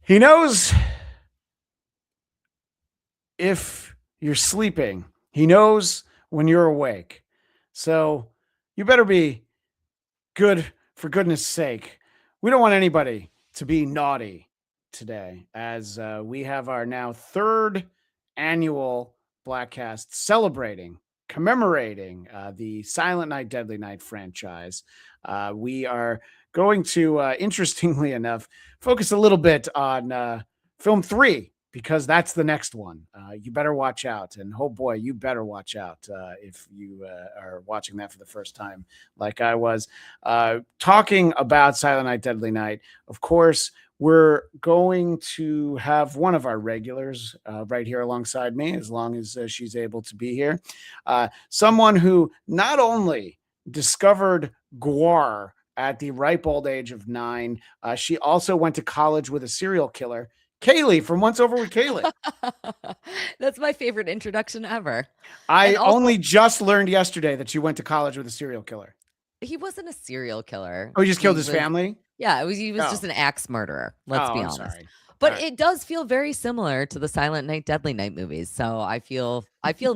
He knows if you're sleeping. He knows when you're awake. So you better be good for goodness sake. We don't want anybody to be naughty today, as we have our now third annual Bladtcast celebrating, commemorating the Silent Night, Deadly Night franchise. We are going to, interestingly enough, focus a little bit on film 3 because that's the next one. You better watch out. And oh boy, you better watch out if you are watching that for the first time, like I was. Talking about Silent Night, Deadly Night, of course, we're going to have one of our regulars right here alongside me, as long as she's able to be here. Someone who not only discovered Gwar at the ripe old age of 9, she also went to college with a serial killer. Cayley from Once Over with Cayley. That's my favorite introduction ever. I only just learned yesterday that you went to college with a serial killer. He wasn't a serial killer. Oh, he just killed his family? Yeah, he was just an axe murderer. Let's be honest. Sorry. But it does feel very similar to the Silent Night, Deadly Night movies. So I feel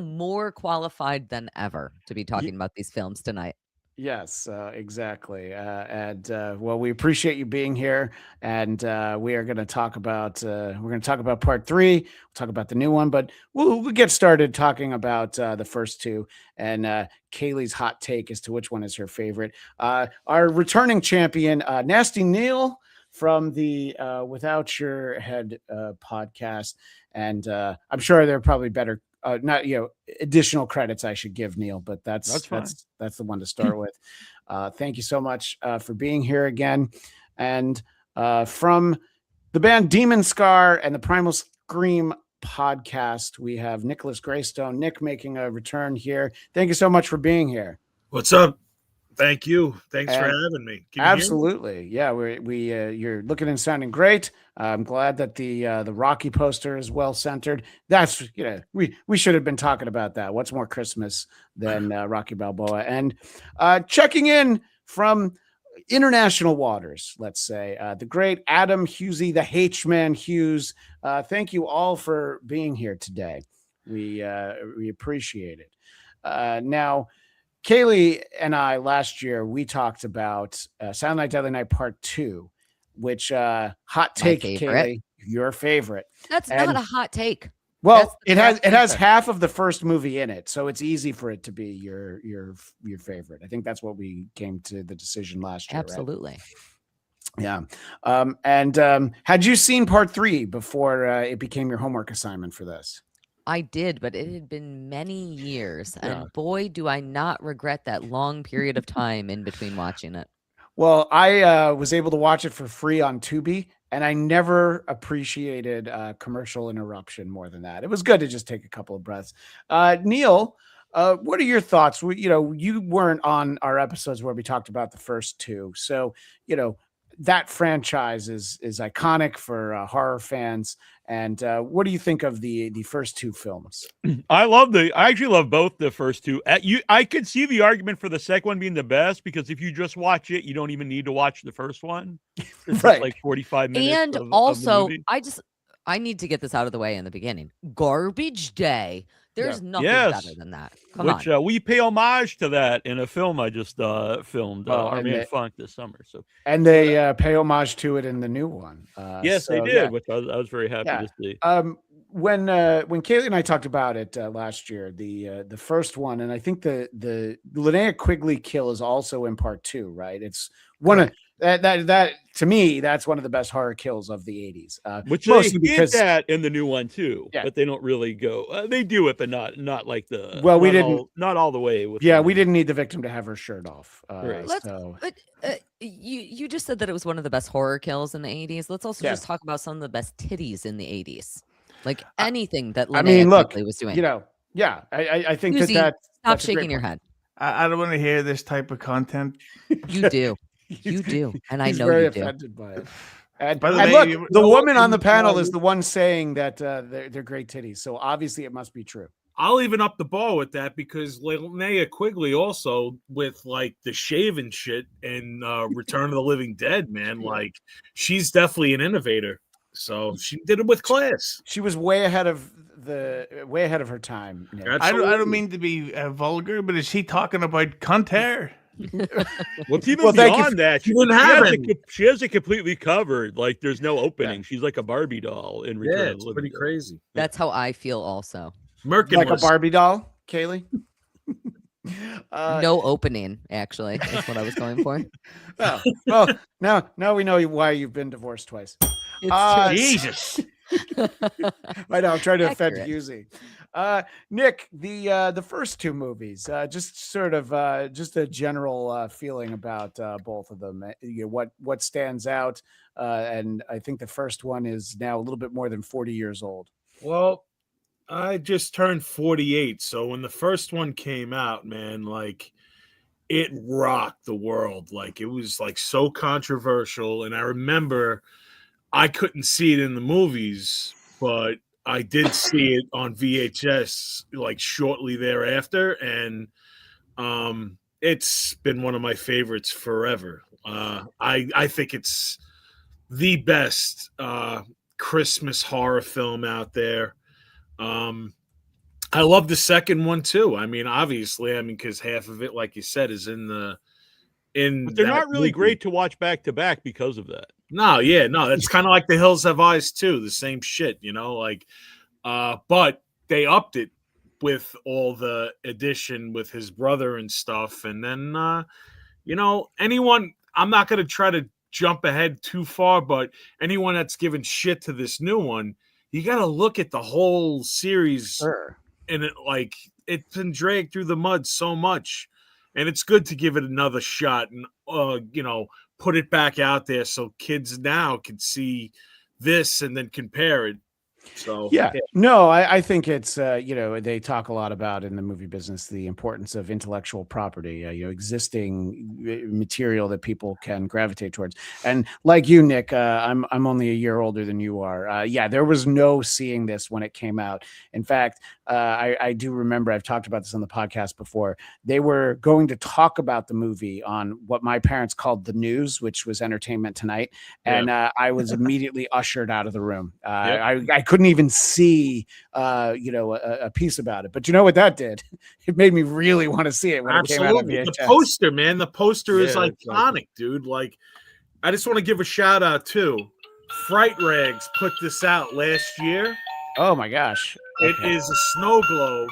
more qualified than ever to be talking about these films tonight. Yes, exactly. Well, we appreciate you being here, and we are going to talk about part 3. We'll talk about the new one, but we'll get started talking about the first two and Cayley's hot take as to which one is her favorite. Our returning champion, Nasty Neal from the Without Your Head podcast, and I'm sure there are probably better. Not additional credits I should give Neal, but that's the one to start with. Thank you so much for being here again, and from the band Demon Scar and the Primal Scream podcast, we have Nicholas Greystone. Nick making a return here. Thank you so much for being here. What's up? Thank you. Thanks for having me. Absolutely. Yeah, you're looking and sounding great. I'm glad that the Rocky poster is well centered. That's we should have been talking about that. What's more Christmas than Rocky Balboa? And checking in from international waters, let's say, the great Adam Hughezy, the H-Man Hughes. Thank you all for being here today. We appreciate it. Now, Cayley and I last year, we talked about Silent Night, Deadly Night Part 2, which hot take, Cayley, your favorite. That's not a hot take. Well, it has half of the first movie in it, so it's easy for it to be your favorite. I think that's what we came to the decision last year. Absolutely. Right? Yeah. And had you seen Part 3 before it became your homework assignment for this? I did, but it had been many years, and boy, do I not regret that long period of time in between watching it. Well, I was able to watch it for free on Tubi, and I never appreciated commercial interruption more than that. It was good to just take a couple of breaths. Neal, what are your thoughts? You weren't on our episodes where we talked about the first two, so that franchise is iconic for horror fans. And what do you think of the first two films? I actually love both the first two. I could see the argument for the second one being the best, because if you just watch it, you don't even need to watch the first one. It's right. Like 45 minutes. And also, I need to get this out of the way in the beginning. Garbage Day. There's nothing better than that. Come on. We pay homage to that in a film I just filmed, Army of Funk, this summer. And they pay homage to it in the new one. Yes, they did, which I was very happy to see. When Cayley and I talked about it last year, the first one, and I think the Linnea Quigley kill is also in part 2, right? It's one of that to me, that's one of the best horror kills of the 80s. Which they did that in the new one too, but they don't really go. They do it, but not like the. Well, we didn't not all the way. We didn't need the victim to have her shirt off. Right. You just said that it was one of the best horror kills in the 80s. Let's also just talk about some of the best titties in the 80s. Like anything that Linnea Quigley was doing. I think Hughezy, that. Stop shaking your head. I don't want to hear this type of content. You do. You do. And I know very you do. Offended by it. And look, the woman on the panel is the one saying that they're great titties. So obviously it must be true. I'll even up the bar with that, because Linnea Quigley also, with like the shaven shit and Return of the Living Dead, man, like she's definitely an innovator. So she did it with class. She was way ahead of her time. Nick. I don't mean to be vulgar, but is she talking about cunt hair? Well, it's even beyond that. She has it completely covered. Like there's no opening. She's like a Barbie doll in Return of the Living pretty Dead. crazy. That's how I feel also. Merkin like a Barbie doll, Cayley. No opening, actually. That's what I was going for. Oh, well, now we know why you've been divorced twice. Jesus. I know. I'm trying to offend Hughezy. Nick, the first two movies, just sort of just a general feeling about both of them. What stands out, and I think the first one is now a little bit more than 40 years old. Well, I just turned 48, so when the first one came out, man, like it rocked the world. Like it was like so controversial, and I remember I couldn't see it in the movies, but I did see it on VHS like shortly thereafter, and it's been one of my favorites forever. I think it's the best Christmas horror film out there. I love the second one too. I mean, obviously, because half of it, like you said, is but they're not really great to watch back to back because of that. No, that's kind of like The Hills Have Eyes too. The same shit, but they upped it with all the addition with his brother and stuff. And then, anyone, I'm not going to try to jump ahead too far, but anyone that's given shit to this new one, you got to look at the whole series. Sure. And it's been dragged through the mud so much, and it's good to give it another shot and put it back out there so kids now can see this and then compare it. So no, I think it's they talk a lot about in the movie business the importance of intellectual property, existing material that people can gravitate towards. And like you, Nick, I'm only a year older than you are. There was no seeing this when it came out. In fact, I do remember, I've talked about this on the podcast before. They were going to talk about the movie on what my parents called the news, which was Entertainment Tonight, and I was immediately ushered out of the room. I couldn't even see a piece about it, but you know what that did? It made me really want to see it when it came out of VHS. The poster, man, the poster is iconic, dude. Like, I just want to give a shout out too. Fright Rags put this out last year. Oh my gosh. It is a snow globe,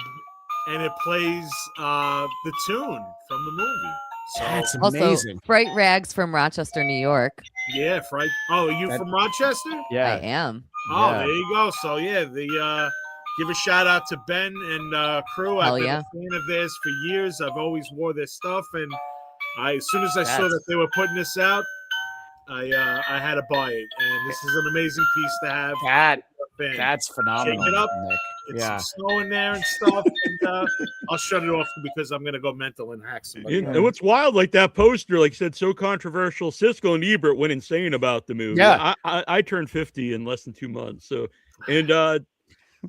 and it plays the tune from the movie. So, that's amazing. Also, Fright Rags from Rochester, New York. Yeah, Fright. Oh, are you from Rochester? Yeah, I am. Oh, there you go. So give a shout out to Ben and crew. I've been a fan of theirs for years. I've always wore their stuff, and as soon as I saw that they were putting this out, I had to buy it, and this is an amazing piece to have. That's phenomenal. Shake it up. Nick. Get some snow in there and stuff, and I'll shut it off because I'm gonna go mental and hack somebody. And what's wild, like that poster, like said, so controversial. Siskel and Ebert went insane about the movie. Yeah, I turned 50 in less than 2 months. So, and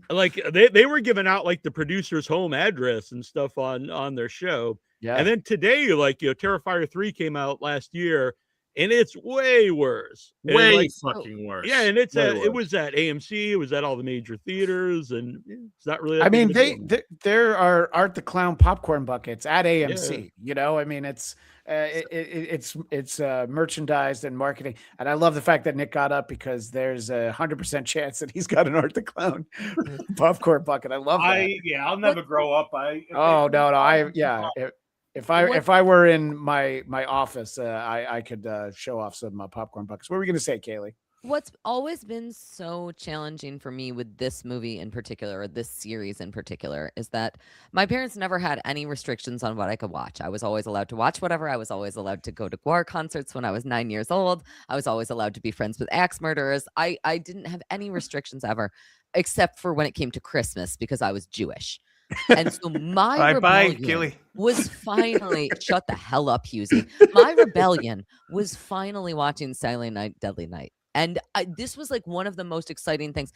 like they were giving out like the producer's home address and stuff on their show. Yeah, and then today, like Terrifier 3 came out last year. And it's way worse. Way fucking worse. Yeah, and it was at AMC, it was at all the major theaters, and it's not really. I mean, there are Art the Clown popcorn buckets at AMC. It's merchandised and marketing, and I love the fact that Nick got up because there's 100% chance that he's got an Art the Clown popcorn bucket. I love that. I'll never grow up. If I were in my office, I could show off some popcorn buckets. What were we going to say, Cayley? What's always been so challenging for me with this movie in particular, or this series in particular, is that my parents never had any restrictions on what I could watch. I was always allowed to watch whatever. I was always allowed to go to Guar concerts when I was 9 years old. I was always allowed to be friends with axe murderers. I didn't have any restrictions ever, except for when it came to Christmas because I was Jewish. And so my rebellion was finally shut the hell up, Hughezy. My rebellion was finally watching Silent Night, Deadly Night. And this was like one of the most exciting things.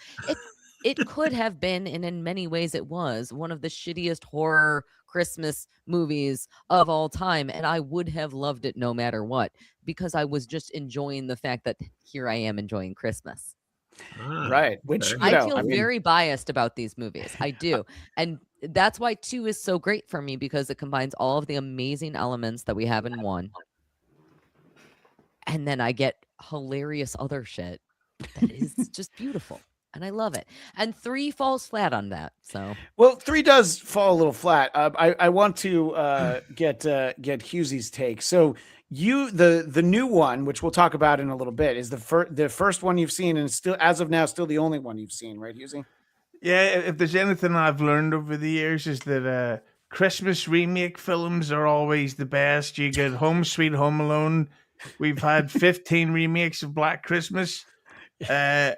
It could have been, and in many ways it was, one of the shittiest horror Christmas movies of all time. And I would have loved it no matter what, because I was just enjoying the fact that here I am enjoying Christmas. Right. Which, okay. I feel very biased about these movies. I do. And that's why 2 is so great for me, because it combines all of the amazing elements that we have in 1. And then I get hilarious other shit that is just beautiful. And I love it. And 3 falls flat on that. So well, 3 does fall a little flat. I want to get Hughesy's take. So the new one, which we'll talk about in a little bit, is the first one you've seen, and still as of now still the only one you've seen, right, Hughes? Yeah, if there's anything I've learned over the years is that Christmas remake films are always the best. You get Home Sweet Home Alone. We've had 15 remakes of Black Christmas. So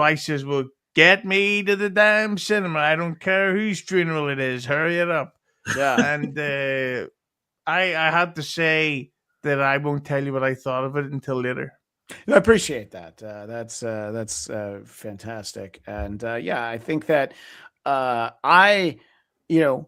I says, well, get me to the damn cinema. I don't care whose funeral it is. Hurry it up. Yeah. And I had to say that I won't tell you what I thought of it until later. I appreciate that. That's fantastic. And yeah, I think that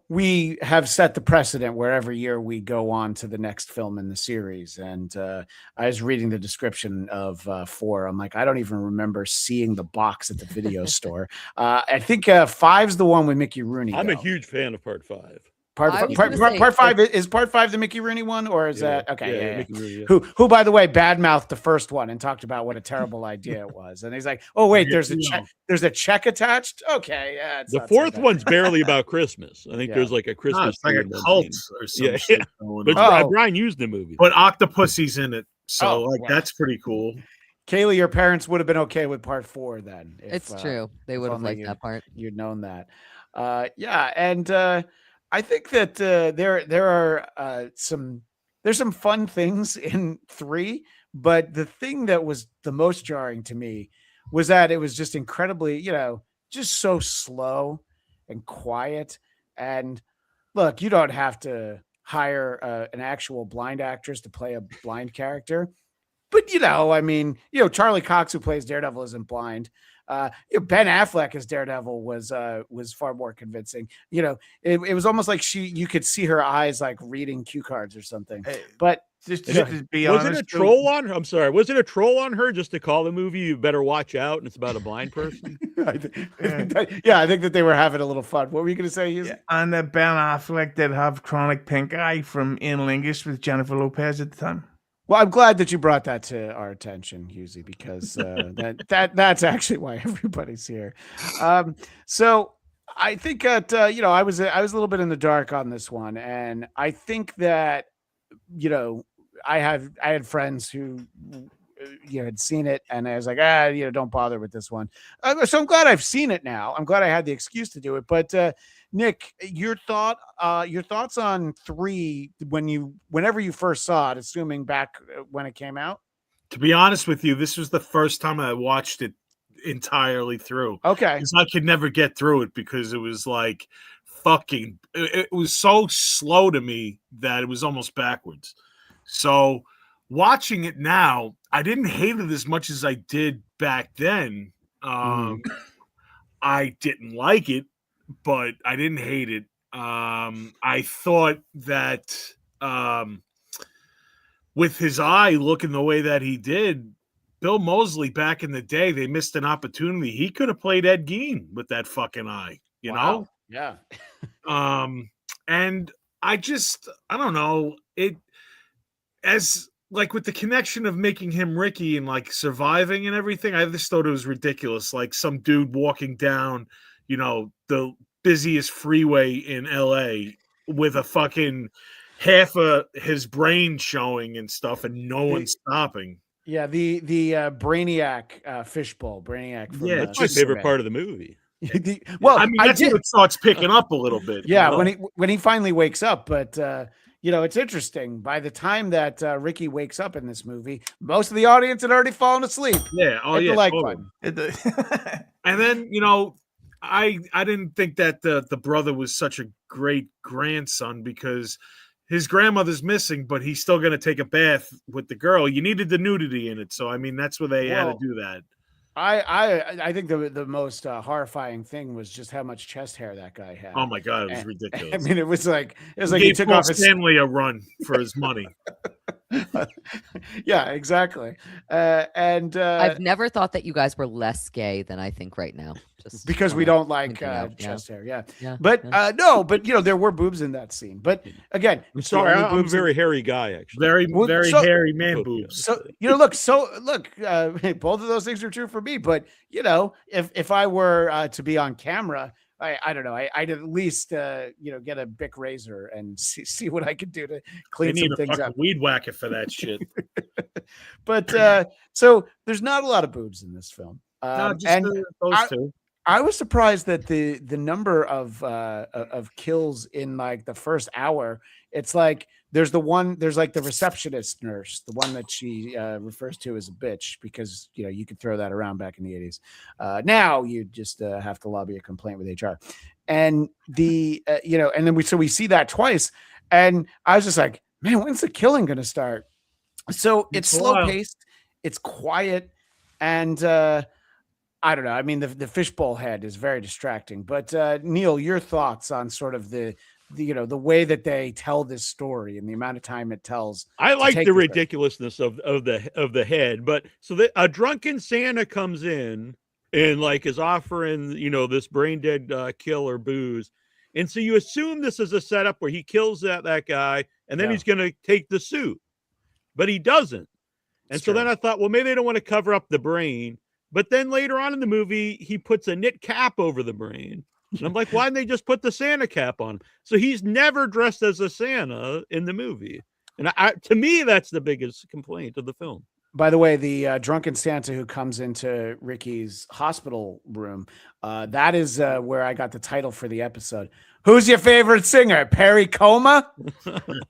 we have set the precedent where every year we go on to the next film in the series. And I was reading the description of 4. I'm like, I don't even remember seeing the box at the video store. I think 5's the one with Mickey Rooney. I'm a huge fan of part 5. Part 5 is part 5 the Mickey Rooney one, or is that okay? Yeah. Mickey Rooney, Who by the way badmouthed the first one and talked about what a terrible idea it was, and he's like, oh wait, there's a check attached. Okay, yeah. The 4th one's barely about Christmas. I think there's like a Christmas. It's like a cult or something. Yeah. But Brian used the movie, but Octopussy's in it, so that's pretty cool. Cayley, your parents would have been okay with part 4 then. It's true. They would have liked that part. You'd known that. And I think that there are some fun things in 3, but the thing that was the most jarring to me was that it was just incredibly, just so slow and quiet. And look, you don't have to hire an actual blind actress to play a blind character, but Charlie Cox, who plays Daredevil, isn't blind. Ben Affleck as Daredevil was far more convincing. It was almost like you could see her eyes like reading cue cards or something. But just to be honest, was it a troll on her? I'm sorry. Was it a troll on her just to call the movie "You Better Watch Out" and it's about a blind person? I think that they were having a little fun. What were you going to say? Yeah. And Ben Affleck did have chronic pink eye from Analingus with Jennifer Lopez at the time. Well, I'm glad that you brought that to our attention, Hughezy, because that's actually why everybody's here. So I think that I was a little bit in the dark on this one, and I think that I had friends who had seen it, and I was like, don't bother with this one. So I'm glad I've seen it now. I'm glad I had the excuse to do it. But Nick, your thoughts on 3 whenever you first saw it, assuming back when it came out? To be honest with you, this was the first time I watched it entirely through. Okay. Because I could never get through it because it was like it was so slow to me that it was almost backwards. So watching it now, I didn't hate it as much as I did back then. I didn't like it, but I didn't hate it. I thought that with his eye looking the way that he did, Bill Moseley back in the day, they missed an opportunity. He could have played Ed Gein with that fucking eye, you know? Yeah. And I don't know. It as like with the connection of making him Ricky and like surviving and everything, I just thought it was ridiculous. Like some dude walking down, the busiest freeway in LA with a fucking half of his brain showing and stuff and no one stopping. Yeah, the Brainiac fishbowl. Brainiac from that's my favorite part of the movie. Well, I mean, that's when it starts picking up a little bit. Yeah, when he finally wakes up, but it's interesting. By the time that Ricky wakes up in this movie, most of the audience had already fallen asleep. Yeah, totally. And then I didn't think that the brother was such a great grandson because his grandmother's missing, but he's still going to take a bath with the girl. You needed the nudity in it, so I mean that's where they had to do that. I think the most horrifying thing was just how much chest hair that guy had. Oh my god, it was ridiculous. I mean, it was like he took off Stanley a run for his money. Yeah, exactly. And I've never thought that you guys were less gay than I think right now. Just because we wanna don't like point that out. Yeah. chest hair, yeah. Yeah. But Yeah. no, but there were boobs in that scene. But again, I'm it's the sorry, only I'm a boobs in- very hairy guy, actually. Very, Well, very so- hairy man Both, yeah. boobs. So look, both of those things are true for me. But if I were to be on camera, I don't know, I'd at least get a Bic razor and see what I could do to They clean need some a things fucking up. weed whacker for that shit. But so there's not a lot of boobs in this film, No, just and those two. I was surprised that the number of kills in like the first hour. It's like there's like the receptionist nurse, the one that she refers to as a bitch because you could throw that around back in the 80s. Now you just have to lobby a complaint with HR, and and then we see that twice, and I was just like, man, when's the killing going to start? So it's a slow while. paced, it's quiet, and I don't know. I mean, the fishbowl head is very distracting. But Neal, your thoughts on sort of the way that they tell this story and the amount of time it tells. I to like take the this way. ridiculousness of the head, but so a drunken Santa comes in and like is offering this brain dead killer booze, and so you assume this is a setup where he kills that guy and then Yeah. he's going to take the suit, but he doesn't. And It's so true. then I thought, well, maybe they don't want to cover up the brain, but then later on in the movie he puts a knit cap over the brain. And I'm like, why didn't they just put the Santa cap on? So he's never dressed as a Santa in the movie. And to me, that's the biggest complaint of the film. By the way, the drunken Santa who comes into Ricky's hospital room, that is where I got the title for the episode. Who's your favorite singer? Perry Coma?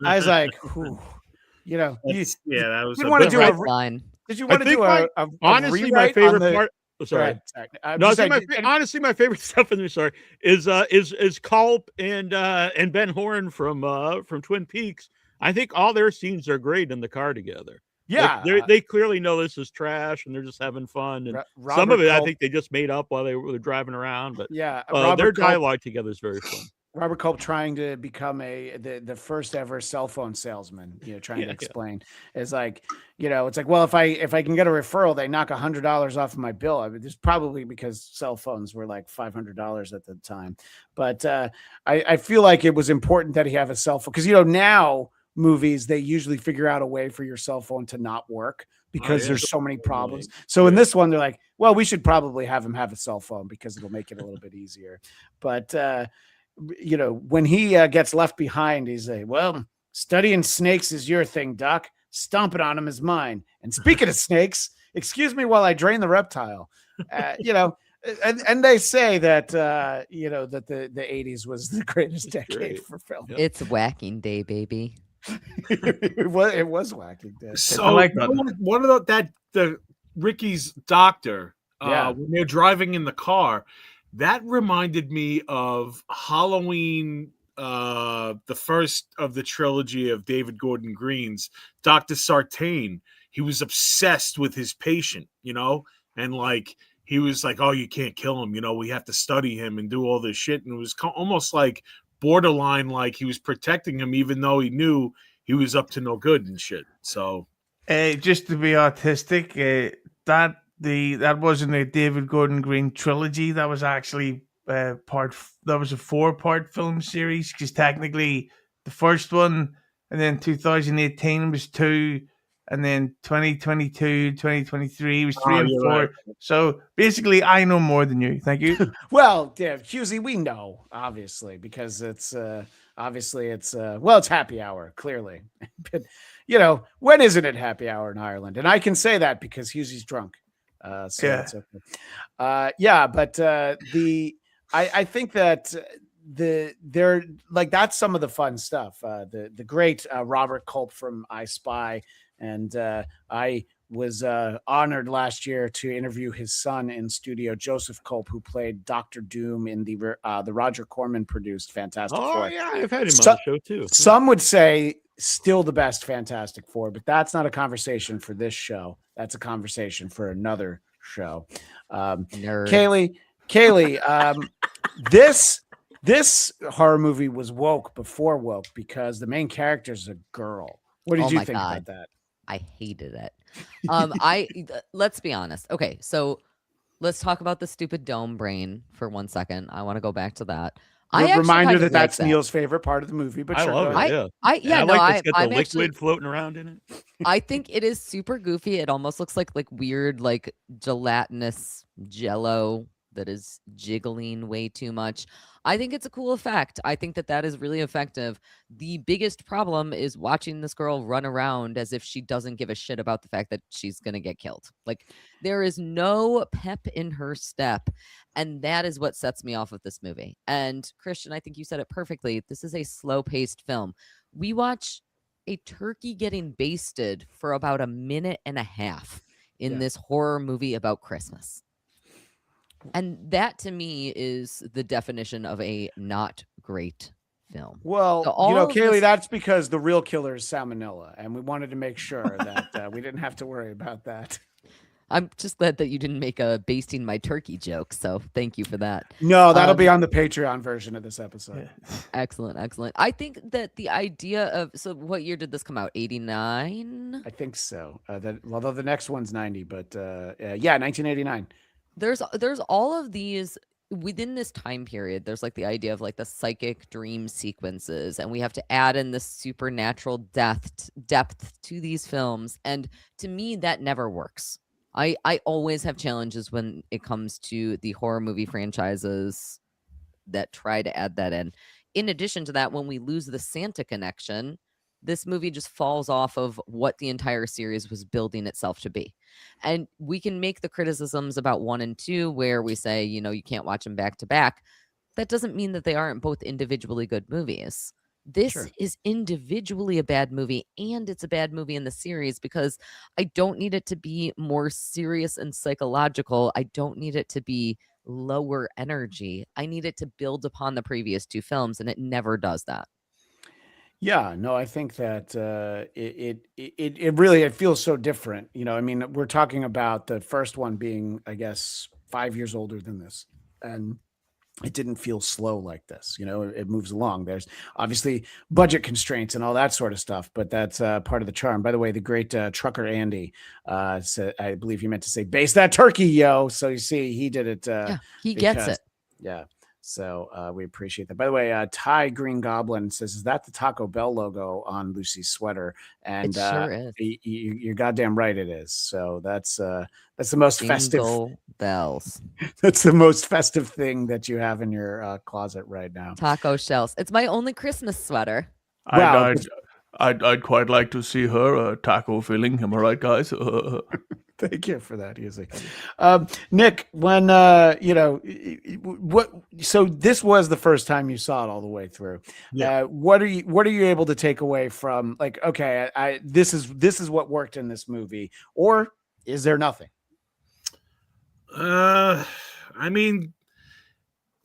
I was like, whew. That was a want to bit do Right a line. Did you want to think do a honestly, my rewrite favorite on the, part. Go Sorry. ahead, sorry. No, Just see, saying, honestly, my favorite stuff in this is Culp and Ben Horn from Twin Peaks. I think all their scenes are great in the car together. yeah, Like, they clearly know this is trash and they're just having fun. And Robert some of it, I Culp- think they just made up while they were driving around. But yeah, their Robert Culp, dialogue together is very fun. Robert Culp trying to become the first ever cell phone salesman, trying to explain is like, it's like, well, if I can get a referral, they knock $100 off of my bill. I mean, it's probably because cell phones were like $500 at the time. But I feel like it was important that he have a cell phone because, now movies, they usually figure out a way for your cell phone to not work because there's so many problems. So in this one, they're like, well, we should probably have him have a cell phone because it'll make it a little bit easier. But, when he gets left behind, he's like, well, studying snakes is your thing, Doc. Stomping on them is mine. And speaking of snakes, excuse me while I drain the reptile. And they say that that the 80s was the greatest decade great. for film. Yep. It's whacking day, baby. it was whacking. So I like that. one of the Ricky's doctor, Yeah. when they're driving in the car, that reminded me of Halloween, the first of the trilogy of David Gordon Green's Dr. Sartain. He was obsessed with his patient, and like he was like, oh, you can't kill him, we have to study him and do all this shit. And it was almost like borderline, like he was protecting him, even though he knew he was up to no good and shit. So Just to be autistic, that wasn't a David Gordon Green trilogy. That was actually that was a 4-part film series because technically the first one and then 2018 was 2 and then 2022 2023 was 3 and 4. right. So basically I know more than you. Thank you. Well, yeah, Hughezy, we know, obviously, because it's it's happy hour, clearly. But when isn't it happy hour in Ireland? And I can say that because Hughesy's drunk. So Yeah. it's okay. But I think that they're like, that's some of the fun stuff. The great Robert Culp from I Spy, and I was honored last year to interview his son in studio, Joseph Culp, who played Dr. Doom in the Roger Corman produced Fantastic Four. Yeah, I've had him on the show too. Some would say still the best Fantastic Four, but that's not a conversation for this show. That's a conversation for another show. Nerd. Cayley, this horror movie was woke before woke because the main character is a girl. What did Oh you my think God. about that? I hated it. Let's be honest. Okay, so let's talk about the stupid dome brain for 1 second. I want to go back to that. I actually Reminder kind of that like that's that. Neal's favorite part of the movie, but I sure, love go it. ahead. Yeah. Yeah, I no, like it's got the I'm liquid actually, floating around in it. I think it is super goofy. It almost looks like weird, like gelatinous jello that is jiggling way too much. I think it's a cool effect. I think that is really effective. The biggest problem is watching this girl run around as if she doesn't give a shit about the fact that she's going to get killed. Like, there is no pep in her step. And that is what sets me off with this movie. And Christian, I think you said it perfectly. This is a slow paced film. We watch a turkey getting basted for about a minute and a half in this horror movie about Christmas. And that to me is the definition of a not great film. Well, So all of Cayley, this- that's because the real killer is salmonella, and we wanted to make sure that we didn't have to worry about that. I'm just glad that you didn't make a basting my turkey joke. So thank you for that. No, that'll be on the Patreon version of this episode. Excellent, excellent. I think that the idea of, so what year did this come out? 89? I think so. Although the next one's 90, but yeah, 1989. There's all of these within this time period. There's like the idea of like the psychic dream sequences, and we have to add in the supernatural depth to these films. And to me, that never works. I always have challenges when it comes to the horror movie franchises that try to add that in. In addition to that, when we lose the Santa connection, this movie just falls off of what the entire series was building itself to be. And we can make the criticisms about 1 and 2 where we say, you can't watch them back to back. That doesn't mean that they aren't both individually good movies. This is individually a bad movie, and it's a bad movie in the series because I don't need it to be more serious and psychological. I don't need it to be lower energy. I need it to build upon the previous 2 films, and it never does that. Yeah, no, I think that it really feels so different. I mean, we're talking about the first one being, I guess, 5 years older than this, and it didn't feel slow like this. It moves along. There's obviously budget constraints and all that sort of stuff, but that's part of the charm. By the way, the great trucker Andy said, I believe he meant to say, "Base that turkey, yo." So you see, he did it. Yeah, he gets it. Yeah. So we appreciate that. By the way, Ty Green Goblin says, "Is that the Taco Bell logo on Lucy's sweater?" And It sure is. You're goddamn right, it is. So that's the most festive. Jingle bells. That's the most festive thing that you have in your closet right now. Taco shells. It's my only Christmas sweater. Wow. I'd quite like to see her taco filling. Am I right, guys? Thank you for that, Hughezy. Nick, when so this was the first time you saw it all the way through. Yeah. What are you able to take away from, like, okay, this is what worked in this movie, or is there nothing? I mean,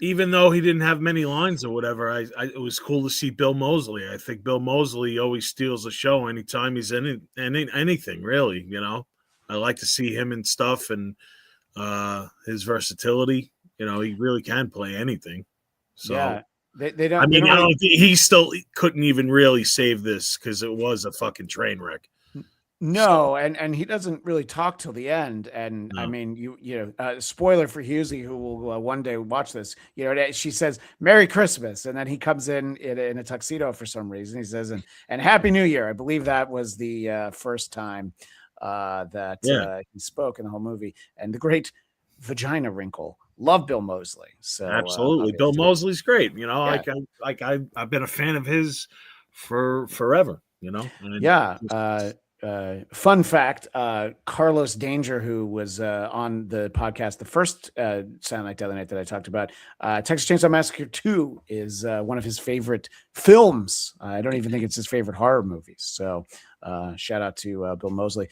even though he didn't have many lines or whatever, it was cool to see Bill Moseley. I think Bill Moseley always steals the show anytime he's in anything, really. I like to see him and stuff, and his versatility. He really can play anything. So Yeah, they don't. I mean, they don't he still couldn't even really save this because it was a fucking train wreck. No, and he doesn't really talk till the end. And I No. mean, spoiler for Hughezy, who will one day watch this. She says "Merry Christmas," and then he comes in a tuxedo for some reason. He says and Happy New Year. I believe that was the first time that he spoke in the whole movie. And the great vagina wrinkle. Love Bill Moseley. So Absolutely, Bill Moseley's great. Yeah. I've been a fan of his for forever. And Yeah. Fun fact, Carlos Danger, who was on the podcast, the first Silent Night, Deadly Night that I talked about, Texas Chainsaw Massacre 2 is one of his favorite films. I don't even think it's his favorite horror movies. So shout out to Bill Moseley.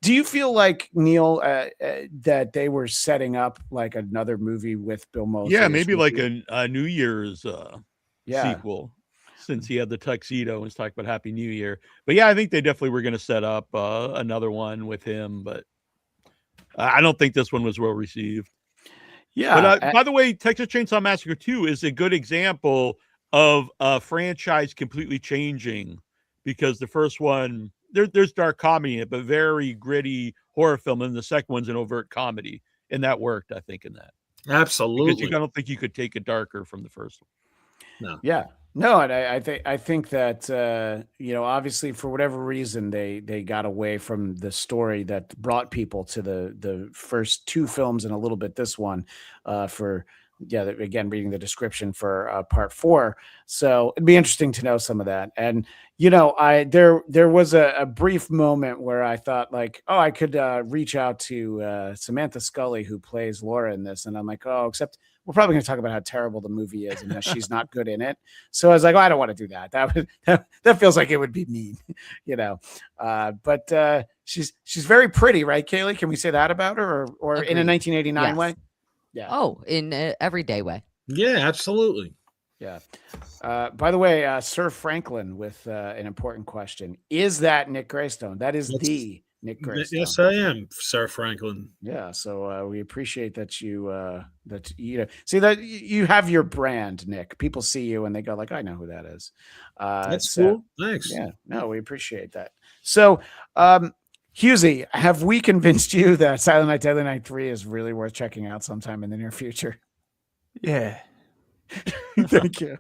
Do you feel like, Neal, that they were setting up like another movie with Bill Moseley? Yeah, maybe like a New Year's sequel, since he had the tuxedo and was talking about Happy New Year. But yeah, I think they definitely were going to set up another one with him, but I don't think this one was well received. Yeah. But by the way, Texas Chainsaw Massacre 2 is a good example of a franchise completely changing because the first one there's dark comedy in it, but very gritty horror film, and the second one's an overt comedy, and that worked, I think, in that. Because Absolutely. I don't think you could take it darker from the first one. No. Yeah. No, and I think that obviously for whatever reason they got away from the story that brought people to the first two films and a little bit this one again reading the description for part 4. So it'd be interesting to know some of that. And there was a brief moment where I thought like, oh, I could reach out to Samantha Scully, who plays Laura in this, and I'm like, oh, except we're probably going to talk about how terrible the movie is and that she's not good in it. So I was like, oh, I don't want to do that. That feels like it would be mean, But she's very pretty, right, Cayley? Can we say that about her, or in a Agreed. 1989 Yes. way? Yeah. Oh, in an everyday way. Yeah, absolutely. Yeah. By the way, Sir Franklin with an important question: is that Nick Greystone? That is the Nick Greystone. Yes, I am, Sir Franklin. Yeah, so we appreciate that you see that you have your brand, Nick. People see you and they go like, I know who that is. That's so, cool. Thanks. Yeah, no, we appreciate that. So, Hughezy, have we convinced you that Silent Night, Deadly Night 3 is really worth checking out sometime in the near future? Yeah. Thank you.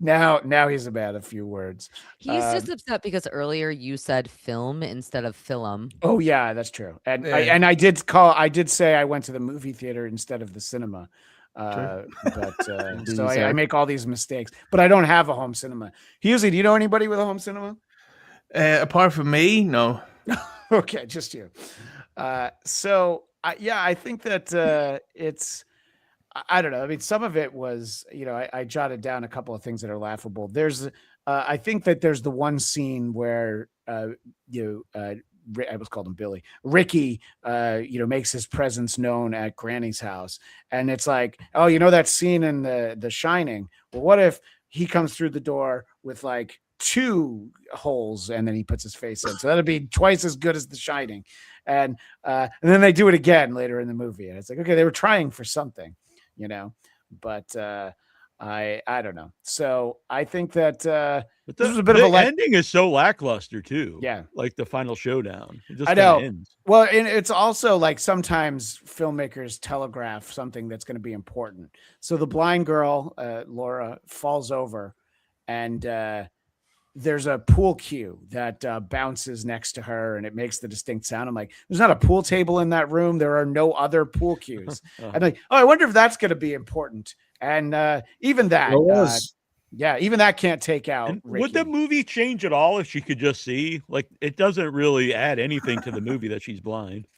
Now he's about a few words. He's just upset because earlier you said film instead of film. Oh yeah, that's true. And Yeah. I did say I went to the movie theater instead of the cinema. But so I make all these mistakes. But I don't have a home cinema. Hughezy, do you know anybody with a home cinema? Apart from me, no. Okay, just you. So I think that it's. I don't know. I mean, some of it was, I jotted down a couple of things that are laughable. There's, I think that there's the one scene where, I was called him Billy. Ricky, makes his presence known at Granny's house, and it's like, oh, that scene in the Shining. Well, what if he comes through the door with like 2 holes and then he puts his face in? So that'd be twice as good as The Shining, and then they do it again later in the movie, and it's like, okay, they were trying for something. But I don't know. So I think that But this was a bit of a ending is so lackluster too. Yeah. Like the final showdown. It just I know. ends. Well, and it's also like sometimes filmmakers telegraph something that's going to be important. So the blind girl, Laura, falls over, and there's a pool cue that bounces next to her, and it makes the distinct sound. I'm like, there's not a pool table in that room. There are no other pool cues. I'm like, oh, I wonder if that's going to be important. And even that, even that can't take out Ricky. Would the movie change at all if she could just see? Like, it doesn't really add anything to the movie that she's blind.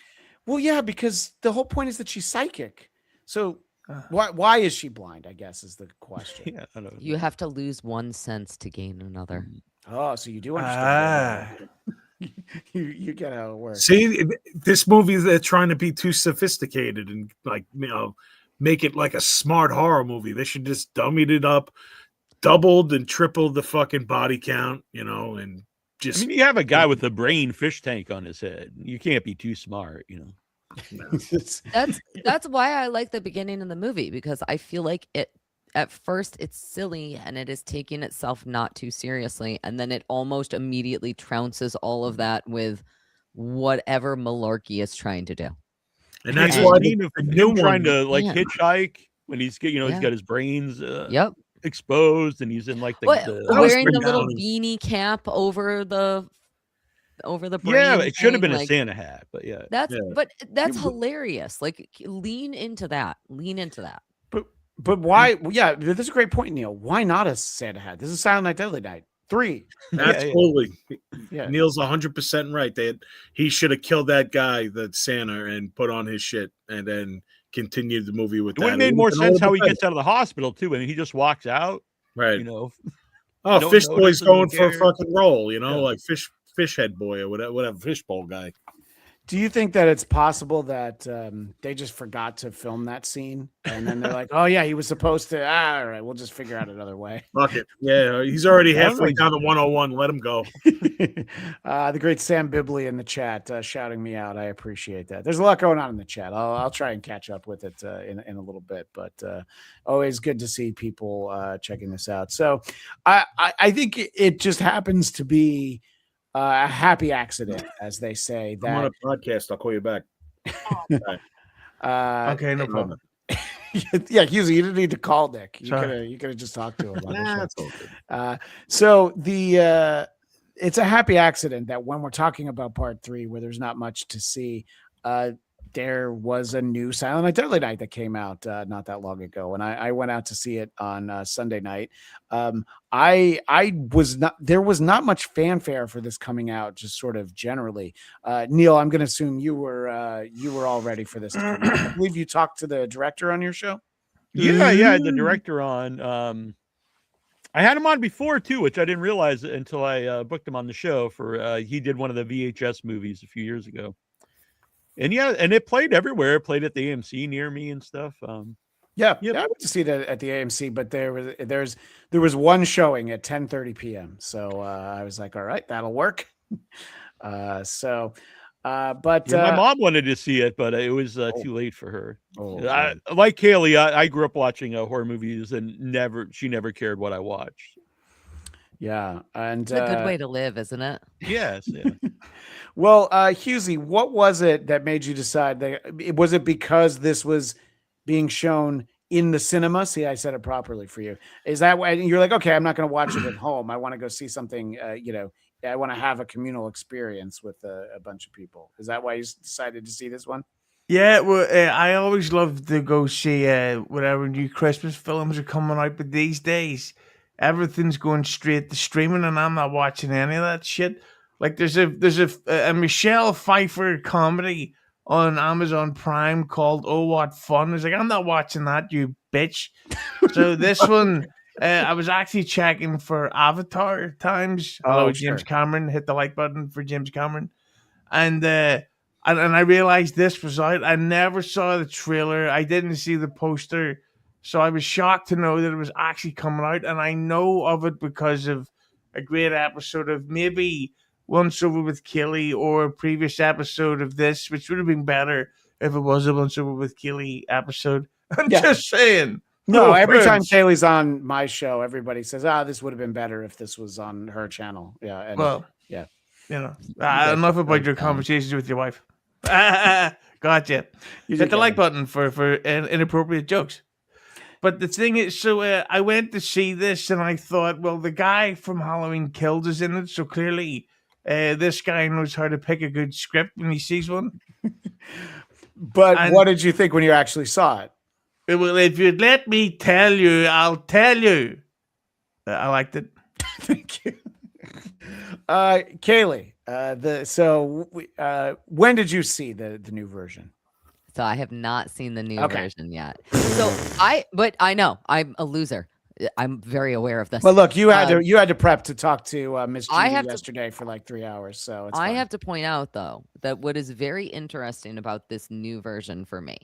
Well, yeah, because the whole point is that she's psychic. So why is she blind, I guess, is the question. Yeah, I don't know. You have to lose one sense to gain another. Oh, so you do understand. You get how it works. See, this movie, they're trying to be too sophisticated and make it like a smart horror movie. They should just dummied it up, doubled and tripled the fucking body count, and just. I mean, you have a guy with a brain fish tank on his head. You can't be too smart, That's why I like the beginning of the movie, because I feel like at first it's silly and it is taking itself not too seriously, and then it almost immediately trounces all of that with whatever malarkey is trying to do. And that's why the new one trying to hitchhike when he's he's got his brains exposed, and he's in like wearing the little beanie cap over the brain. Yeah, it should have been like, a Santa hat, but that's hilarious. Like, lean into that. But why? Yeah, this is a great point, Neal. Why not a Santa hat? This is Silent Night, Deadly Night 3. Absolutely. Yeah. Neal's 100% right. He should have killed that guy, that Santa, and put on his shit, and then continued the movie with it that. Would have made more sense how he gets out of the hospital too, and he just walks out. Right. Oh, Fish Boy's going for a fucking role, like fish head boy or whatever, fishbowl guy. Do you think that it's possible that they just forgot to film that scene, and then they're like, "Oh yeah, he was supposed to." All right, we'll just figure out another way. Fuck it. Yeah, he's already I don't halfway know. down the 101. Let him go. The great Sam Bibley in the chat shouting me out. I appreciate that. There's a lot going on in the chat. I'll try and catch up with it in a little bit, but always good to see people checking this out. So I think it just happens to be a happy accident, as they say. I'm on That a podcast. I'll call you back. Okay, no problem. yeah, Hughes, you didn't need to call Nick. You Sorry. could have just talked to him. On the show. That's all good. So it's a happy accident that when we're talking about part 3, where there's not much to see, there was a new Silent Night Deadly Night that came out not that long ago, and I went out to see it on Sunday night. There was not much fanfare for this coming out, just sort of generally. Neal, I'm going to assume you were all ready for this to come out. I believe you talked to the director on your show. Yeah, I had the director on. I had him on before too, which I didn't realize until I booked him on the show for. He did one of the VHS movies a few years ago, and yeah, and it played everywhere. It played at the AMC near me and stuff. Yeah, Yep. I went to see that at the AMC, but there was one showing at 10:30 p.m. So I was like, all right, that'll work. But My mom wanted to see it, but it was too late for her. oh, Like Cayley, I grew up watching horror movies, and she never cared what I watched. yeah, and It's a good way to live, isn't it? Yes, yeah. well, Hughezy, what was it that made you decide that? Was it because this was being shown in the cinema? See, I said it properly for you. Is that why you're like, okay, I'm not going to watch it at home. I want to go see something, I want to have a communal experience with a bunch of people. Is that why you decided to see this one? Yeah, well, I always love to go see whatever new Christmas films are coming out, but these days everything's going straight to streaming, and I'm not watching any of that shit. Like there's a Michelle Pfeiffer comedy on Amazon Prime called "Oh What Fun." It's like, I'm not watching that, you bitch. So this one, I was actually checking for Avatar times. Hello, James Cameron. Hit the like button for James Cameron, and I realized this was out. I never saw the trailer. I didn't see the poster, so I was shocked to know that it was actually coming out. And I know of it because of a great episode of maybe Once Over with Cayley, or a previous episode of this, which would have been better if it was a Once Over with Cayley episode. I'm just saying. No, every time Cayley's on my show, everybody says, this would have been better if this was on her channel. Yeah. And, well, yeah. Enough about your conversations with your wife. Gotcha. Hit the like button for inappropriate jokes. But the thing is, so I went to see this, and I thought, well, the guy from Halloween Kills is in it, so clearly this guy knows how to pick a good script when he sees one. But what did you think when you actually saw it? Well, if you'd let me tell you, I'll tell you. I liked it. Thank you. Cayley, when did you see the new version? So I have not seen the new version yet. But I know I'm a loser. I'm very aware of this. But look, you had to prep to talk to Miss Judy yesterday for like 3 hours. So it's I fine. have to point out, though, that what is very interesting about this new version for me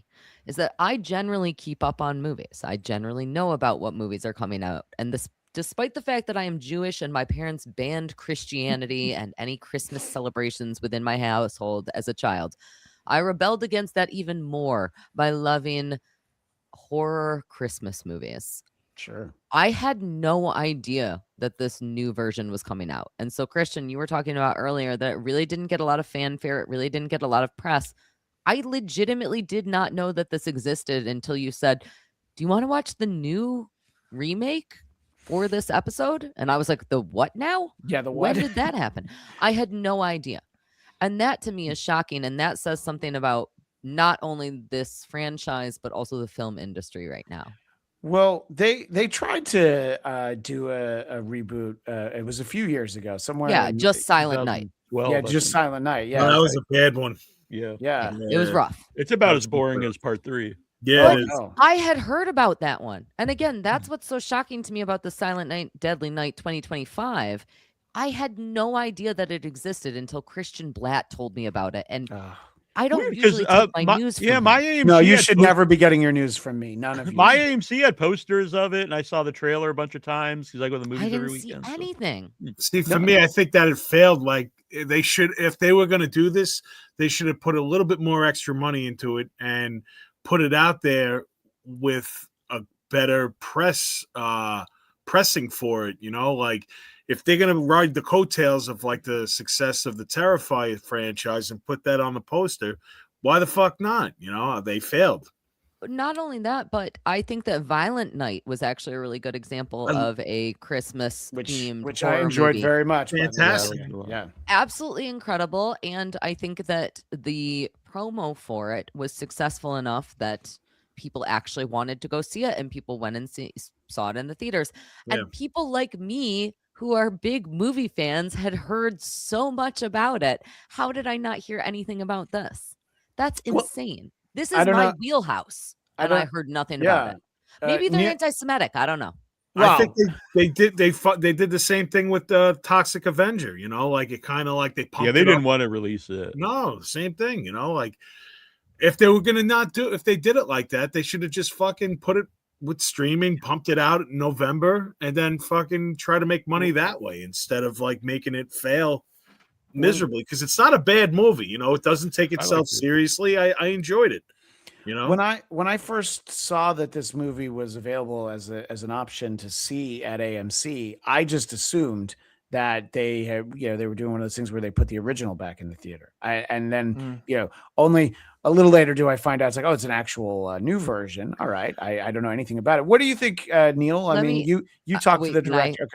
is that I generally keep up on movies. I generally know about what movies are coming out. And this, despite the fact that I am Jewish and my parents banned Christianity and any Christmas celebrations within my household as a child, I rebelled against that even more by loving horror Christmas movies. Sure. I had no idea that this new version was coming out. And so, Christian, you were talking about earlier that it really didn't get a lot of fanfare. It really didn't get a lot of press. I legitimately did not know that this existed until you said, do you want to watch the new remake for this episode? And I was like, the what now? Yeah, the what? When did that happen? I had no idea. And that to me is shocking. And that says something about not only this franchise, but also the film industry right now. Well, they tried to do a reboot. It was a few years ago, somewhere. Yeah, just Silent Night. Yeah, just Silent Night. Yeah, that was a bad one. Yeah, it was rough. It's about as boring as part 3. Yeah, I had heard about that one. And again, that's what's so shocking to me about the Silent Night, Deadly Night 2025. I had no idea that it existed until Christian Blatt told me about it. And I don't Weird, 'cause, usually take my my news yeah, from my him. AMC No, you had should never be getting your news from me. None of you. my should. AMC had posters of it, and I saw the trailer a bunch of times because I go to the I movies every didn't see weekend. So. anything. See, for No. me, I think that it failed. Like they should, if they were going to do this, they should have put a little bit more extra money into it and put it out there with a better pressing for it. Like if they're going to ride the coattails of like the success of the Terrifier franchise and put that on the poster, why the fuck not? They failed. Not only that, but I think that Violent Night was actually a really good example of a Christmas themed which horror I enjoyed movie. very much. by the way. Fantastic. Yeah. Absolutely incredible. And I think that the promo for it was successful enough that people actually wanted to go see it, and people went and saw it in the theaters. Yeah. And people like me who are big movie fans had heard so much about it. How did I not hear anything about this? That's Well, insane. This I is don't my know. wheelhouse, I and I don't- heard nothing yeah. about it. Maybe they're Neal- anti-Semitic. I don't know. I think they did the same thing with the Toxic Avenger, like it kind of like they pumped Yeah, they it didn't up. want to release it. No, same thing, like if they were gonna if they did it like that, they should have just fucking put it with streaming, pumped it out in November, and then fucking try to make money that way instead of like making it fail miserably, because it's not a bad movie, it doesn't take itself liked it. seriously. I enjoyed it. When I first saw that this movie was available as an option to see at AMC, I just assumed that they had, they were doing one of those things where they put the original back in the theater. And then, only a little later do I find out it's like, oh, it's an actual new version. All right. I don't know anything about it. What do you think, Neal? I mean, you talked to the director.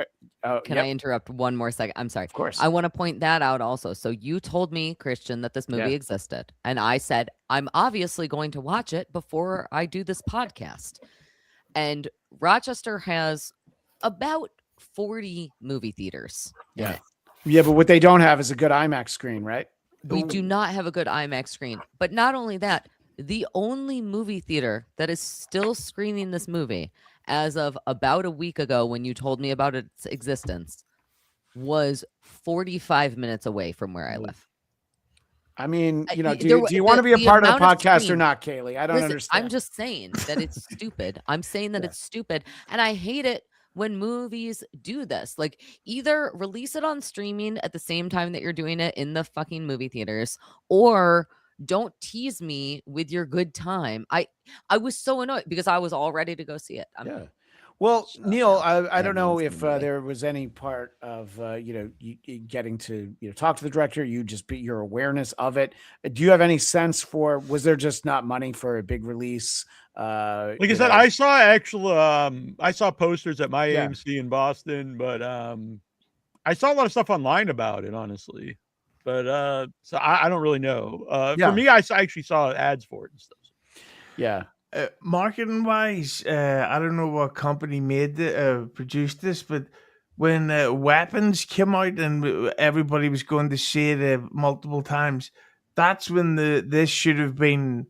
Can I interrupt one more second? I'm sorry. Of course. I want to point that out also. So you told me, Christian, that this movie existed. And I said, I'm obviously going to watch it before I do this podcast. And Rochester has about 40 movie theaters. Yeah. Yeah, but what they don't have is a good IMAX screen, right? We do not have a good IMAX screen. But not only that, the only movie theater that is still screening this movie as of about a week ago when you told me about its existence was 45 minutes away from where I live. I mean, do there- you want to be a the part of the amount of podcast or screen- not, Cayley? I don't Listen, understand. I'm just saying that it's stupid. I'm saying that it's stupid. And I hate it when movies do this. Like, either release it on streaming at the same time that you're doing it in the fucking movie theaters, or don't tease me with your good time. I was so annoyed because I was all ready to go see it. Well, Shut Neal, up. I don't know Neal's if movie. there was any part of you getting to talk to the director. You just be your awareness of it. Do you have any sense for, was there just not money for a big release? Like I said, I saw I saw posters at my AMC in Boston, but I saw a lot of stuff online about it, honestly. But so I don't really know. For me, I actually saw ads for it and stuff. Yeah. Marketing wise, I don't know what company produced this, but when Weapons came out and everybody was going to see it multiple times, that's when this should have been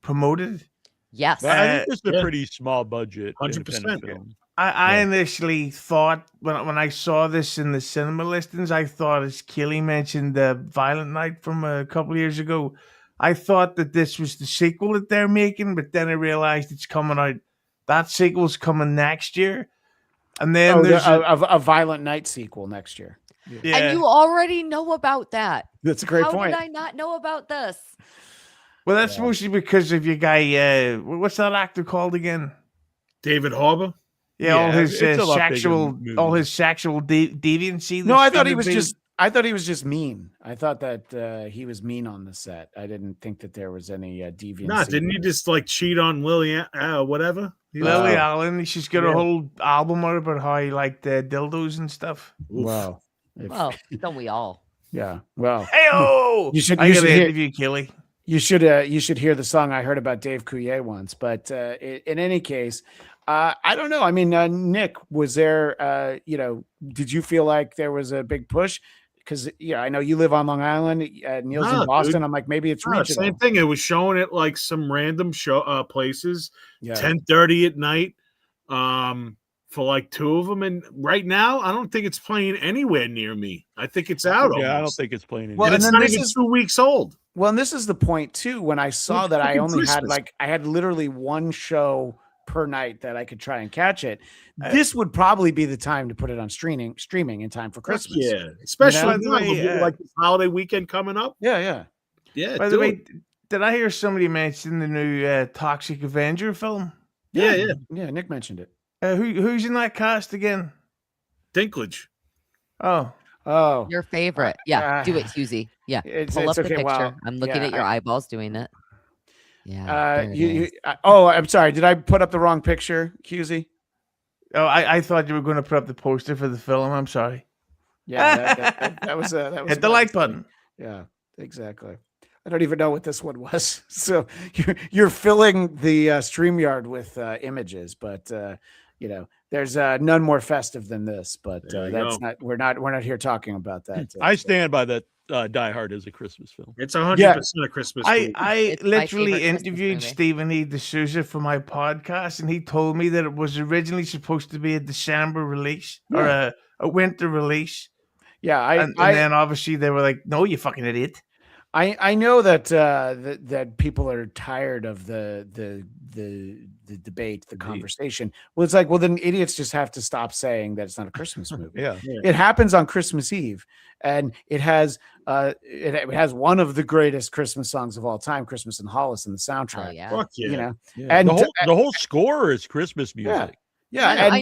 promoted. Yes. I think this is a pretty small budget 100%. film. I initially thought when I saw this in the cinema listings, I thought, as Cayley mentioned, the Violent Night from a couple of years ago, I thought that this was the sequel that they're making, but then I realized it's coming out. That sequel's coming next year, and then there's a Violent Night sequel next year. Yeah. And you already know about that. That's a great How point. did I not know about this? Well, that's mostly because of your guy. What's that actor called again? David Harbour. Yeah, all his it's a lot bigger sexual, movie. all his sexual deviancy. No, I thought he that was shouldn't just. I thought he was just mean. I thought that he was mean on the set. I didn't think that there was any deviance. Nah, didn't he just like cheat on Lily? Whatever. be Lily Wow. Allen. She's got a whole album out about how he liked dildos and stuff. Wow. Well, don't we all? Yeah. Well, Hey-oh! You should- I you got should to hear- interview Cayley. you should hear the song I heard about Dave Coulier once. But in any case, I don't know. I mean, Nick, was there? Did you feel like there was a big push? Because I know you live on Long Island. Neal's Nah, in Boston. dude. I'm like, maybe it's Nah, regional. same thing. It was showing at like some random places, Yeah. 10:30 at night, for like two of them. And right now, I don't think it's playing anywhere near me. I think it's out. Yeah, I don't almost. think it's playing. Well, And and it's then not this even is- 2 weeks old. Well, and this is the point too. When I saw that I fucking only had Christmas. I had literally one show per night that I could try and catch it. Uh, This would probably be the time to put it on streaming in time for Fuck Christmas. yeah, especially By the now, way, like this holiday weekend coming up. Yeah. Yeah, By the do way, it. did I hear somebody mention the new Toxic Avenger film? Yeah. Nick mentioned it. Who's in that cast again? Dinklage. Oh, Oh, Your favorite. Yeah. Do it, Hughezy. Yeah. It's- Pull it's up the okay, picture. well, I'm looking yeah, at your eyeballs doing it. Yeah. there it you, is. I'm sorry. Did I put up the wrong picture, Hughezy? I thought you were going to put up the poster for the film. I'm sorry. Yeah, that was Hit the like button. Yeah, exactly. I don't even know what this one was. So you're filling the StreamYard with images, but there's none more festive than this. But There you that's go. not. We're not here talking about that. I stand by that. Die Hard as a Christmas film. It's 100% a Christmas movie. I It's my literally favorite Christmas interviewed movie. Stephen E. D'Souza for my podcast, and he told me that it was originally supposed to be a December release or a winter release. Yeah, And then obviously they were like, "No, you fucking idiot." I know that that people are tired of the debate, the conversation. Well, it's like, well, then idiots just have to stop saying that it's not a Christmas movie. Yeah. It happens on Christmas Eve, and it has one of the greatest Christmas songs of all time, "Christmas in Hollis," in the soundtrack. Oh, yeah. Fuck yeah. You know, Yeah. And the whole score is Christmas music. yeah, And and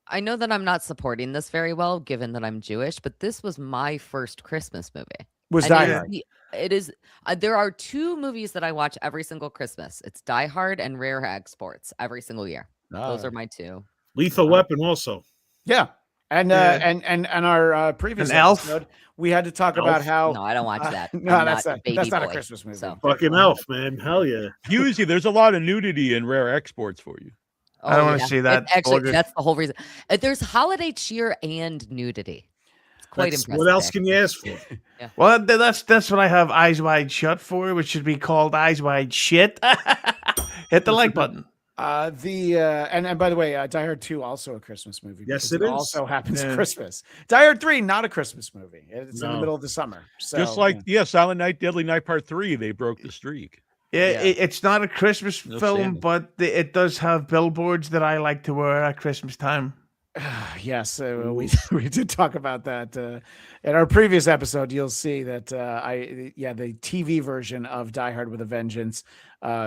I know that I'm not supporting this very well, given that I'm Jewish, but this was my first Christmas movie. was And Die it is Hard. it is there are two movies that I watch every single Christmas. It's Die Hard and Rare Exports every single year. Those are my two. Lethal Weapon also. Yeah. And Yeah. and our previous An Elf? episode, we had to talk Elf? about how No, I don't watch that. no, I'm that's not a not baby that's not a boy, Christmas movie. so- Fucking Elf, man. Hell yeah. Usually, there's a lot of nudity in Rare Exports for you. I don't wanna see that. Actually, Vulgar. that's the whole reason. There's holiday cheer and nudity. It's quite That's- impressive. what else can you ask for? Well, that's what I have Eyes Wide Shut for, which should be called Eyes Wide Shit. Hit the like button. And by the way, Die Hard 2 also a Christmas movie. Yes, because it is. also happens Yeah. at Christmas. Die Hard 3, not a Christmas movie. It's in the No. middle of the summer. So Just like Silent Night, Deadly Night Part 3, they broke the streak. Yeah, Yeah. it's not a Christmas No film, Santa. but it does have billboards that I like to wear at Christmas time. yes, we did talk about that in our previous episode. You'll see that the TV version of Die Hard with a Vengeance.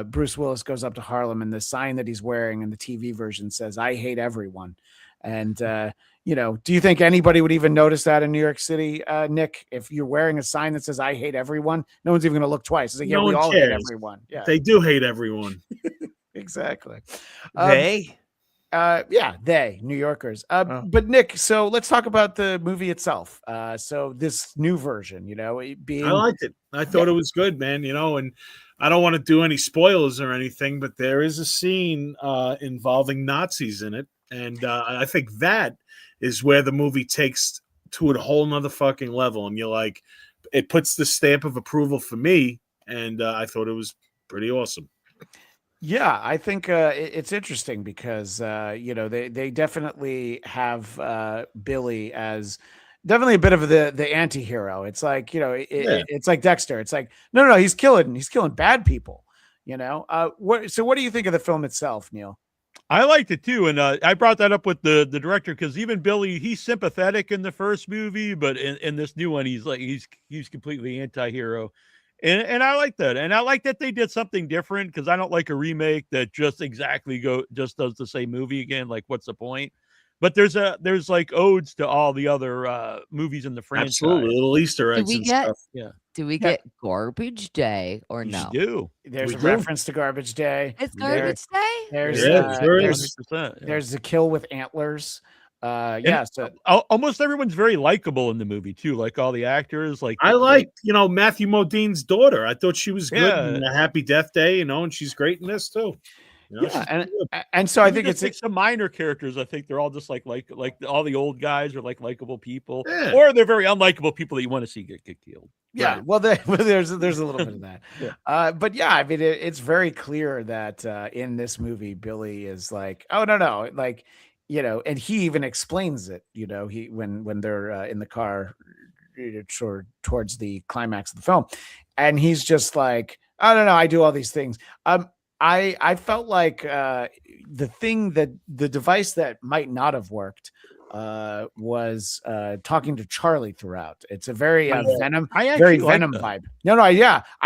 Bruce Willis goes up to Harlem, and the sign that he's wearing in the TV version says, "I hate everyone." And do you think anybody would even notice that in New York City, Nick? If you're wearing a sign that says "I hate everyone," no one's even going to look twice. It's like, yeah, No we one all hate cares. everyone. Yeah, They do hate everyone. exactly. They? They New Yorkers. Oh. But Nick, so let's talk about the movie itself. So this new version, it being I liked it. I thought it was good, man. And I don't want to do any spoilers or anything, but there is a scene involving Nazis in it, and I think that is where the movie takes to a whole nother fucking level. And you're like, it puts the stamp of approval for me, and I thought it was pretty awesome. Yeah, I think it's interesting because they definitely have Billy as definitely a bit of the anti-hero. It's like it's like Dexter. It's like no, he's killing bad people. What do you think of the film itself, Neal? I liked it too, and I brought that up with the director because even Billy, he's sympathetic in the first movie, but in this new one, he's completely anti-hero. And I like that. And I like that they did something different because I don't like a remake that just just does the same movie again. Like, what's the point? But there's like odes to all the other movies in the franchise. Absolutely, little Easter eggs we and get- stuff. Yeah. Do we get Garbage Day or You no? do. There's We a do. reference to Garbage Day. It's There- Garbage Day? There's Yeah, sure is. 100%, yeah. there's the kill with antlers. So Almost everyone's very likable in the movie too. Like all the actors, like I like, Matthew Modine's daughter. I thought she was good Yeah. in A Happy Death Day, and she's great in this too. She's good. and so I even think just it's like some minor characters. I think they're all just like all the old guys are like likable people, Yeah. or they're very unlikable people that you want to see get killed. Yeah, Right. well, there's a little bit of that. Yeah. But yeah, I mean, it's very clear that in this movie, Billy is like, oh no, like, and he even explains it. He when they're in the car towards the climax of the film, and he's just like, I don't know, I do all these things. I felt like the device that might not have worked was talking to Charlie throughout. It's a very Venom, I actually very like Venom that. vibe. No, I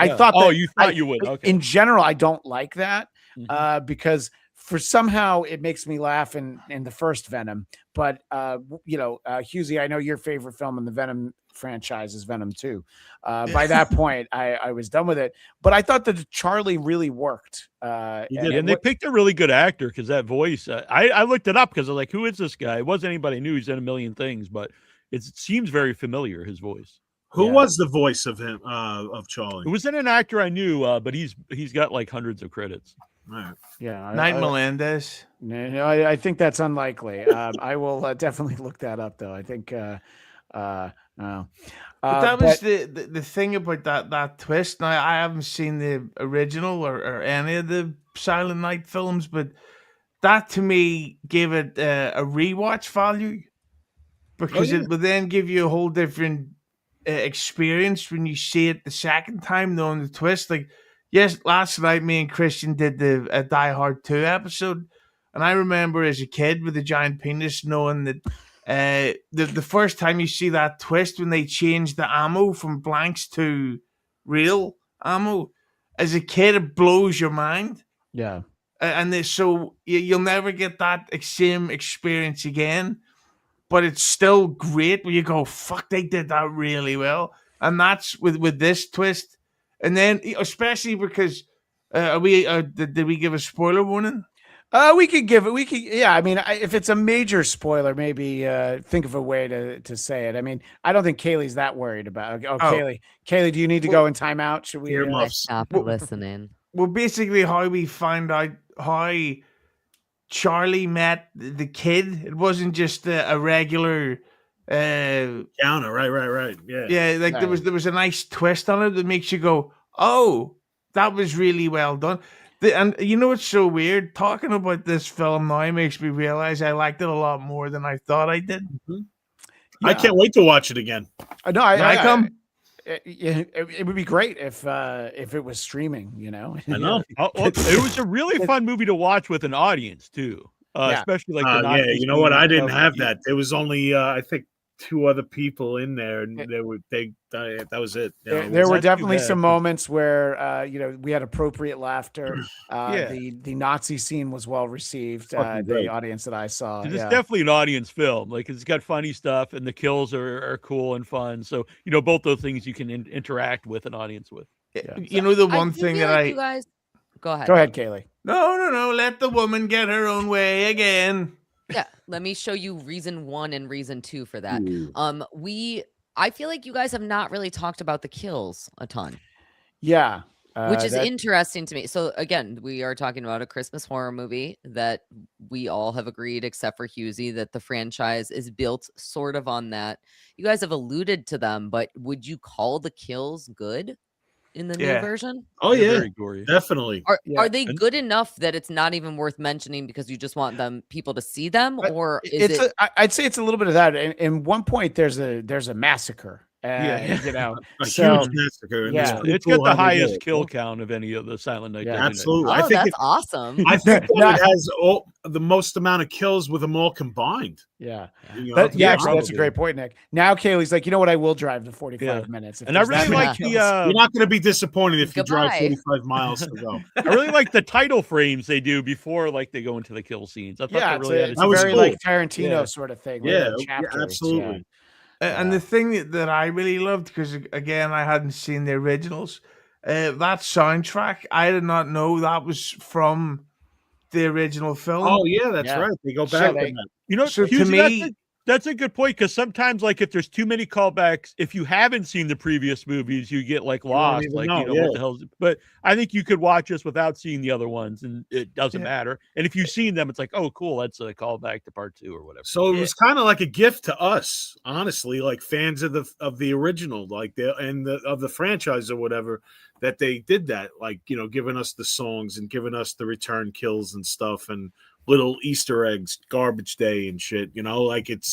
thought. Oh, that, you thought you would. Okay. In general, I don't like that Mhm. because for somehow it makes me laugh in the first Venom. But Hughezy, I know your favorite film in the Venom franchise is Venom 2. By that point, I was done with it. But I thought that Charlie really worked. And they picked a really good actor because that voice. I looked it up because I was like, "Who is this guy?" It wasn't anybody I knew. He's in a million things, but it seems very familiar. His voice. Who was the voice of him of Charlie? It wasn't an actor I knew, but he's got like hundreds of credits. Right. Yeah, Night Melendez. No, I think that's unlikely. I will definitely look that up, though. I think. No. But that was the thing about that twist. Now I haven't seen the original or any of the Silent Night films, but that to me gave it a rewatch value because it would then give you a whole different experience when you see it the second time, knowing the twist. Like, yes, last night me and Christian did the Die Hard 2 episode, and I remember as a kid with a giant penis knowing that the first time you see that twist when they changed the ammo from blanks to real ammo, as a kid it blows your mind. Yeah. So you'll never get that same experience again, but it's still great when you go, fuck, they did that really well. And that's with this twist. And then especially because did we give a spoiler warning? We could give it. Yeah. I mean, if it's a major spoiler, maybe think of a way to say it. I mean, I don't think Cayley's that worried about. Cayley, do you need to go in timeout? Should we? Stop listening. Well, basically, how we find out how Charlie met the kid. It wasn't just a regular counter. Right. Yeah. Like there was a nice twist on it that makes you go, oh, that was really well done. And you know what's so weird? Talking about this film now makes me realize I liked it a lot more than I thought I did. Mm-hmm. Yeah. I can't wait to watch it again. No, it would be great if it was streaming. You know, I know. It was a really fun movie to watch with an audience too, especially like the yeah. You know what? I didn't have that. There was only I think 2 other people in there, and that was it. There were definitely some moments where we had appropriate laughter. The Nazi scene was well received. The audience that I saw, it's definitely an audience film. Like it's got funny stuff, and the kills are cool and fun. So both those things you can interact with an audience with. Yeah. The one thing that you guys go ahead. Go ahead, Cayley. No. Let the woman get her own way again. Yeah, let me show you reason 1 and reason 2 for that. I feel like you guys have not really talked about the kills a ton. Yeah. Which is interesting to me. So again, we are talking about a Christmas horror movie that we all have agreed, except for Hughezy, that the franchise is built sort of on that. You guys have alluded to them, but would you call the kills good in the new version? Oh, yeah, very gory. Definitely. Are they good enough that it's not even worth mentioning because you just want people to see them, or is it? I'd say it's a little bit of that. In one point, there's a massacre. A huge massacre. Yeah, it's got the highest kill count of any of the Silent Night. Yeah, absolutely. Oh, that's awesome. I think it has the most amount of kills with them all combined. Yeah. That's a great point, Nick. Now Cayley's like, you know what? I will drive the 45 minutes. And I really like the. You're not going to be disappointed if you drive 45 miles to go. I really like the title frames they do before, like they go into the kill scenes. I thought it's very like Tarantino sort of thing. Yeah, absolutely. And the thing that I really loved, because again I hadn't seen the originals, that soundtrack, I did not know that was from the original film. Oh yeah, that's right. They go back. So to me, that's a good point, because sometimes, like, if there's too many callbacks, if you haven't seen the previous movies, you get like lost, like what the hell is it? But I think you could watch this without seeing the other ones, and it doesn't matter. And if you've seen them, it's like, oh, cool, that's a callback to part 2 or whatever. So it was kind of like a gift to us, honestly, like fans of the original, like of the franchise or whatever, that they did that, like giving us the songs and giving us the return kills and stuff, and little Easter eggs, garbage day and shit. You know, like it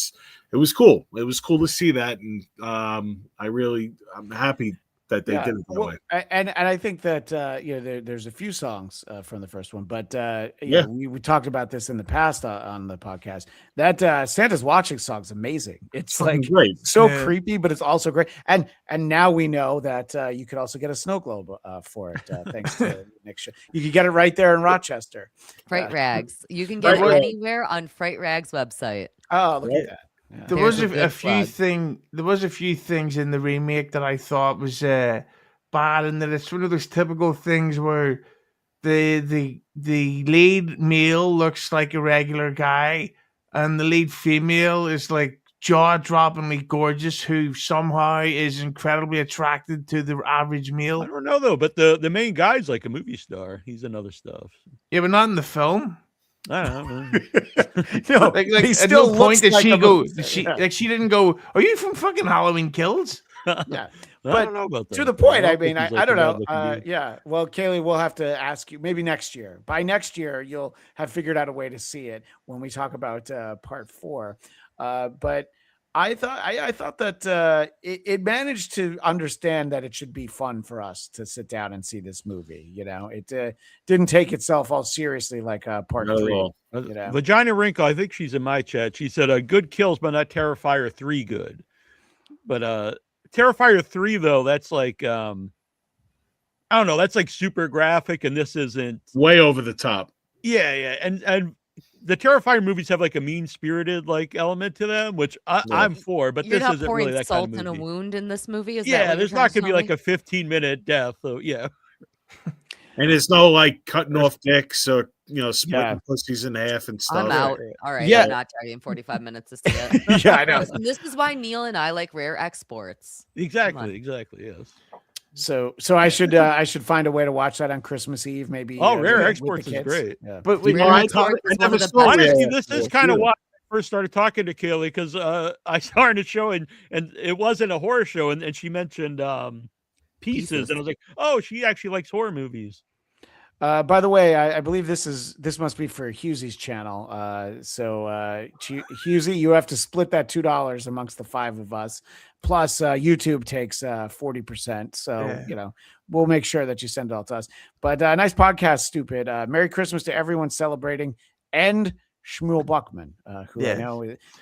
was cool. It was cool to see that, and I'm happy that they did it that way. And I think that there's a few songs from the first one, but Yeah. we talked about this in the past on the podcast. That Santa's Watching song is amazing. It's like Great. so Yeah. creepy, but it's also great. And now we know that you could also get a snow globe for it thanks to Nick. You could get it right there in Rochester. Fright Rags. You can get it Right. anywhere on Fright Rags website. Oh, look Right. at that. Yeah. There was There's a a good few plug. there was a few things in the remake that I thought was bad, and that it's one of those typical things where the lead male looks like a regular guy, and the lead female is like jaw-droppingly gorgeous, who somehow is incredibly attracted to the average I male. don't know though, but the main guy's like a movie star. He's in other stuff. Yeah, but not in the film. I don't know. No, Like he at still no looks point did like she a go. movie star. She Yeah. like she didn't go. Are you from fucking Halloween Kills? Yeah. I But don't know about that. To the point, I don't mean, think he's I like don't a know. bad-looking dude. Yeah. Well, Cayley, we'll have to ask you maybe next year. By next year, you'll have figured out a way to see it when we talk about part 4. But I thought that it managed to understand that it should be fun for us to sit down and see this movie. You know, it didn't take itself all seriously like part Not at 3. all. You know? Vagina Wrinkle, I think she's in my chat. She said, good kills, but not Terrifier 3 good. But Terrifier 3, though, that's like, I don't know, that's like super graphic, and this isn't. Way over the top. Yeah. And the Terrifier movies have like a mean-spirited like element to them, which I'm for, but You're this not isn't pouring really that salt kind in of a movie. wound in this movie. Is that Yeah, what there's you're not trying going to be like tell a 15-minute death. So, yeah. And there's no like cutting off dicks or splitting Yeah. pussies in half and me? stuff. I'm out. All right. Yeah. I'm not targeting 45 minutes to see it. Yeah, I know. Listen, this is why Neal and I like rare exports. Exactly, yes. So I should find a way to watch that on Christmas Eve, maybe. Oh, Rare with the Exports is kids. great. Yeah. But we, Rare I Exports is one never of the saw best. Rare Honestly, Exports. this is kind of why I first started talking to Cayley, because I saw her in a show and it wasn't a horror show, and she mentioned Pieces, and I was like, oh, she actually likes horror movies. By the way, I believe this must be for Hughesy's channel. So Hughezy, you have to split that $2 amongst the 5 of us. Plus, YouTube takes 40%. So Yeah. we'll make sure that you send it all to us. But nice podcast, stupid. Merry Christmas to everyone celebrating, and Shmuel Buckman, who Yeah.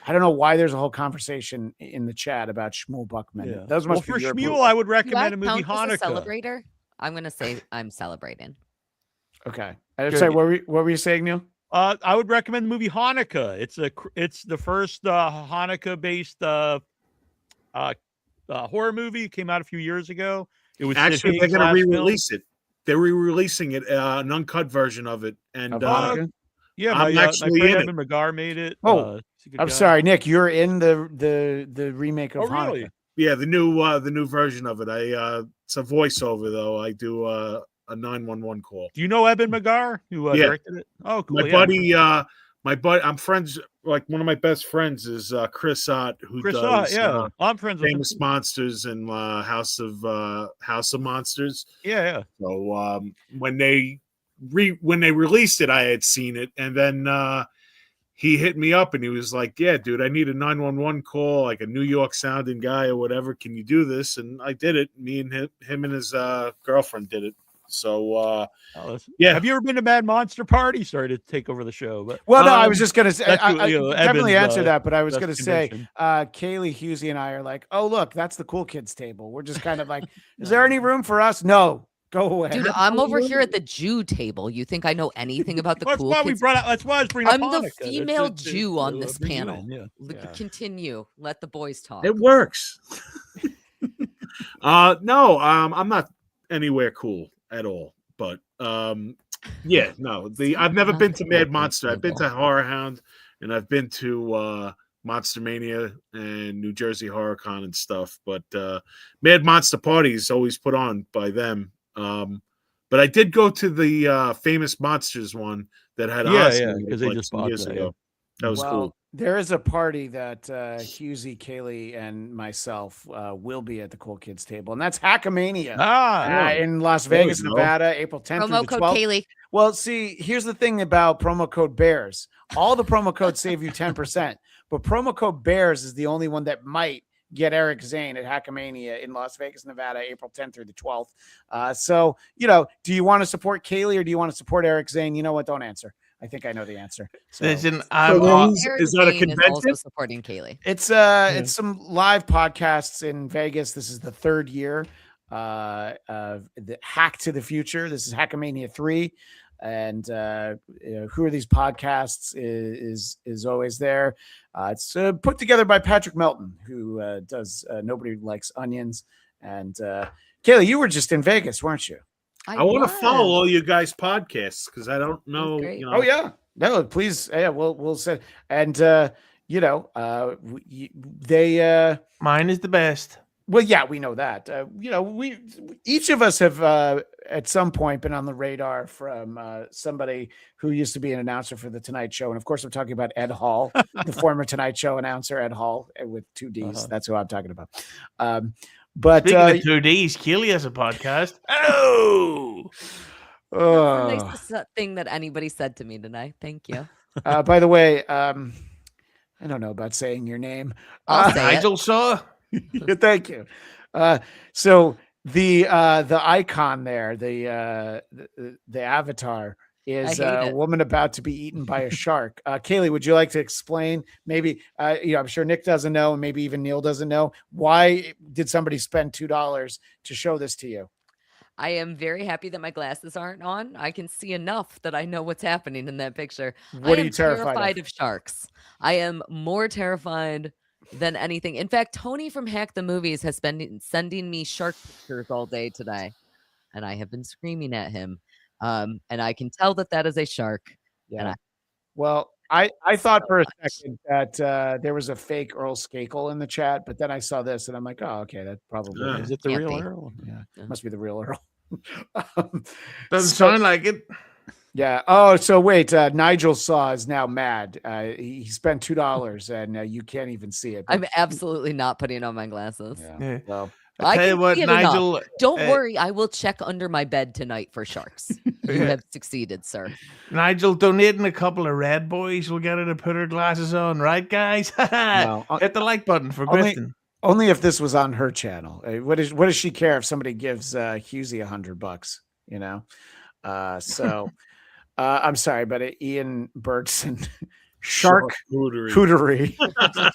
I don't know why there's a whole conversation in the chat about Shmuel Buckman. Yeah. Those Well, must for be your Shmuel, I would Do I recommend a movie count as a Hanukkah. celebrator? I'm going to say I'm celebrating. Okay. I'm Good. sorry, what were you saying, Neal? I would recommend the movie Hanukkah. It's the first Hanukkah-based horror movie. It came out a few years ago. It was Actually, Sid they're Haig's going to last film. re-release it. They're re-releasing it, an uncut version of it. And Of Hanukkah? Yeah, I'm my actually friend in it. Evan McGar made it. Oh, he's a good I'm guy. sorry, Nick. You're in the remake of Oh, Hanukkah. really? yeah, the new version of it. It's a voiceover though. I do a 911 call. Do you know Evan McGar, who Yeah. directed it? Oh, cool. My yeah. buddy, I'm friends. Like one of my best friends is Chris Ott, who Chris, does yeah, I'm friends with him. Famous Monsters and House of Monsters. Yeah. So when they released it, I had seen it, and then he hit me up and he was like, "Yeah, dude, I need a 911 call, like a New York sounding guy or whatever. Can you do this?" And I did it. Me and him and his girlfriend did it. So yeah. Have you ever been to Mad Monster Party? Sorry to take over the show, but Well, no, I was just gonna say. that's I definitely Evan's, answer that, but I was best gonna say, convention. Cayley, Hughezy, and I are like, oh look, that's the cool kids table. We're just kind of like, is there any room for us? No, go away. Dude, I'm over here at the Jew table. You think I know anything about the Well, cool that's why we kids? brought out. That's why I was bringing I'm up the Hanukkah. female It's Jew on this big panel. win, yeah. Yeah. Continue. Let the boys talk. It works. No, I'm not anywhere cool at all. But yeah, no. I've never been to Mad Monster. I've been to Horror Hound, and I've been to Monster Mania and New Jersey Horror Con and stuff. But Mad Monster Party is always put on by them. But I did go to the Famous Monsters one that had Yeah, because they just 2 bought years that, ago. That was Well, cool. there is a party that Hughezy, Cayley, and myself will be at the cool kids table, and that's Hackamania Ah, in Las There we Vegas, go. Nevada, April 10th Promo through the code 12th. Cayley. Well, see, here's the thing about promo code Bears. All the promo codes save you 10%, but promo code Bears is the only one that might get Eric Zane at Hackamania in Las Vegas, Nevada, April 10th through the 12th. So, do you want to support Cayley or do you want to support Eric Zane? You know what? Don't answer. I think I know the answer. So, Listen, So I'm then all, is that a Zane is also convention? supporting Cayley. it's some live podcasts in Vegas. This is the third year. The Hack to the Future. This is Hackamania 3. And who are these podcasts is always there. It's put together by Patrick Melton, who does Nobody Likes Onions. And Cayley, you were just in Vegas, weren't you? I want to follow was. all you guys' podcasts because I don't know. great. You know. Oh yeah, no, please, yeah, we'll say. And they mine is the best. well, yeah, we know that. We each of us have at some point been on the radar from somebody who used to be an announcer for the Tonight Show, and of course, I'm talking about Ed Hall, the former Tonight Show announcer, Ed Hall with 2 Ds. That's who I'm talking about. But Speaking of 2Ds, Cayley has a podcast. Oh, That's the nicest thing that anybody said to me tonight. Thank you. by the way, I don't know about saying your name. I'll say it. Nigel Saw. Thank you. So the icon there, the avatar is I hate a it. woman about to be eaten by a shark. Cayley, would you like to explain? Maybe I'm sure Nick doesn't know, and maybe even Neal doesn't know. Why did somebody spend $2 to show this to you? I am very happy that my glasses aren't on. I can see enough that I know what's happening in that picture. What I are you am terrified of sharks. I am more terrified than anything. In fact, Tony from Hack the Movies has been sending me shark pictures all day today, and I have been screaming at him. And I can tell that is a shark. Yeah. Well, I thought So for a much. second that there was a fake Earl Skakel in the chat, but then I saw this and I'm like, oh, okay, that probably Yeah. is. Is it the Can't real be. Earl? Yeah, Yeah. must be the real Earl. Doesn't So- sound like it. Yeah. Oh, so wait, Nigel Saw is now mad. He spent $2 and you can't even see it. but- I'm absolutely not putting on my glasses. Yeah. Well, I tell you can what, see it enough. Nigel. Don't uh, worry, I will check under my bed tonight for sharks. You Yeah. have succeeded, sir. Nigel donating a couple of red boys will get her to put her glasses on, right, guys? No, Hit the like button for only- Grifton. only if this was on her channel. What does she care if somebody gives Hughezy $100? You know. So I'm sorry, but Ian Bergson, Shark Charcuterie. Cootery.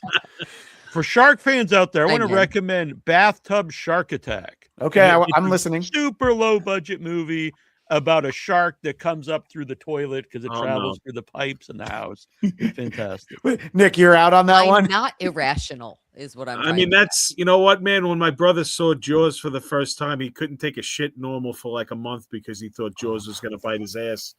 For shark fans out there, I want to Amen. recommend Bathtub Shark Attack. Okay, It's I'm a listening. Super low budget movie about a shark that comes up through the toilet because it Oh, travels no. through the pipes in the house. Fantastic. Nick, you're out on that I'm one. not irrational, is what I'm I trying mean, to that's, you know what, man? When my brother saw Jaws for the first time, he couldn't take a shit normal for like a month because he thought Jaws was going to bite his ass.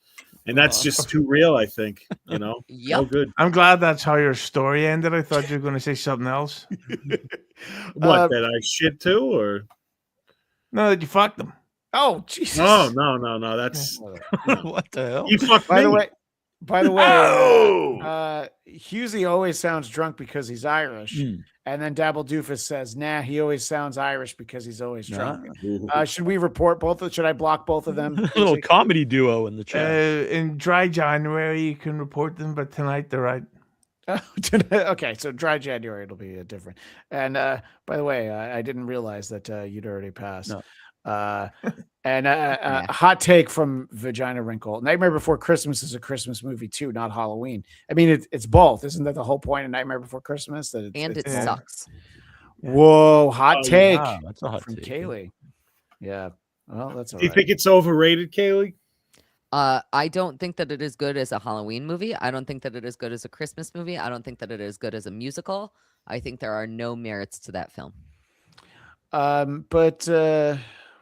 And that's just too real, I think. You know? No Yep. good. I'm glad that's how your story ended. I thought you were going to say something else. What, that I shit too? Or? No, that you fucked them. Oh, Jesus. No. That's. What the hell? He fucked By me. the way, Oh! Hughezy always sounds drunk because he's Irish. Mm. And then Dabble Doofus says, nah, he always sounds Irish because he's always drunk. Nah. Should we report both? Should I block both of them? A little comedy duo in the chat. In dry January, you can report them, but tonight they're right. Okay, so dry January it'll be different. And by the way, I didn't realize that you'd already passed. No. And Yeah. hot take from Vagina Wrinkle: Nightmare Before Christmas is a Christmas movie too, not Halloween. I mean, it's both, isn't that the whole point of Nightmare Before Christmas? That and it it's yeah. sucks. Whoa, hot Oh, take Wow, that's a hot from take. Cayley. Yeah, well, that's all Do you right. think it's overrated, Cayley? I don't think that it is good as a Halloween movie. I don't think that it is good as a Christmas movie. I don't think that it is good as a musical. I think there are no merits to that film. But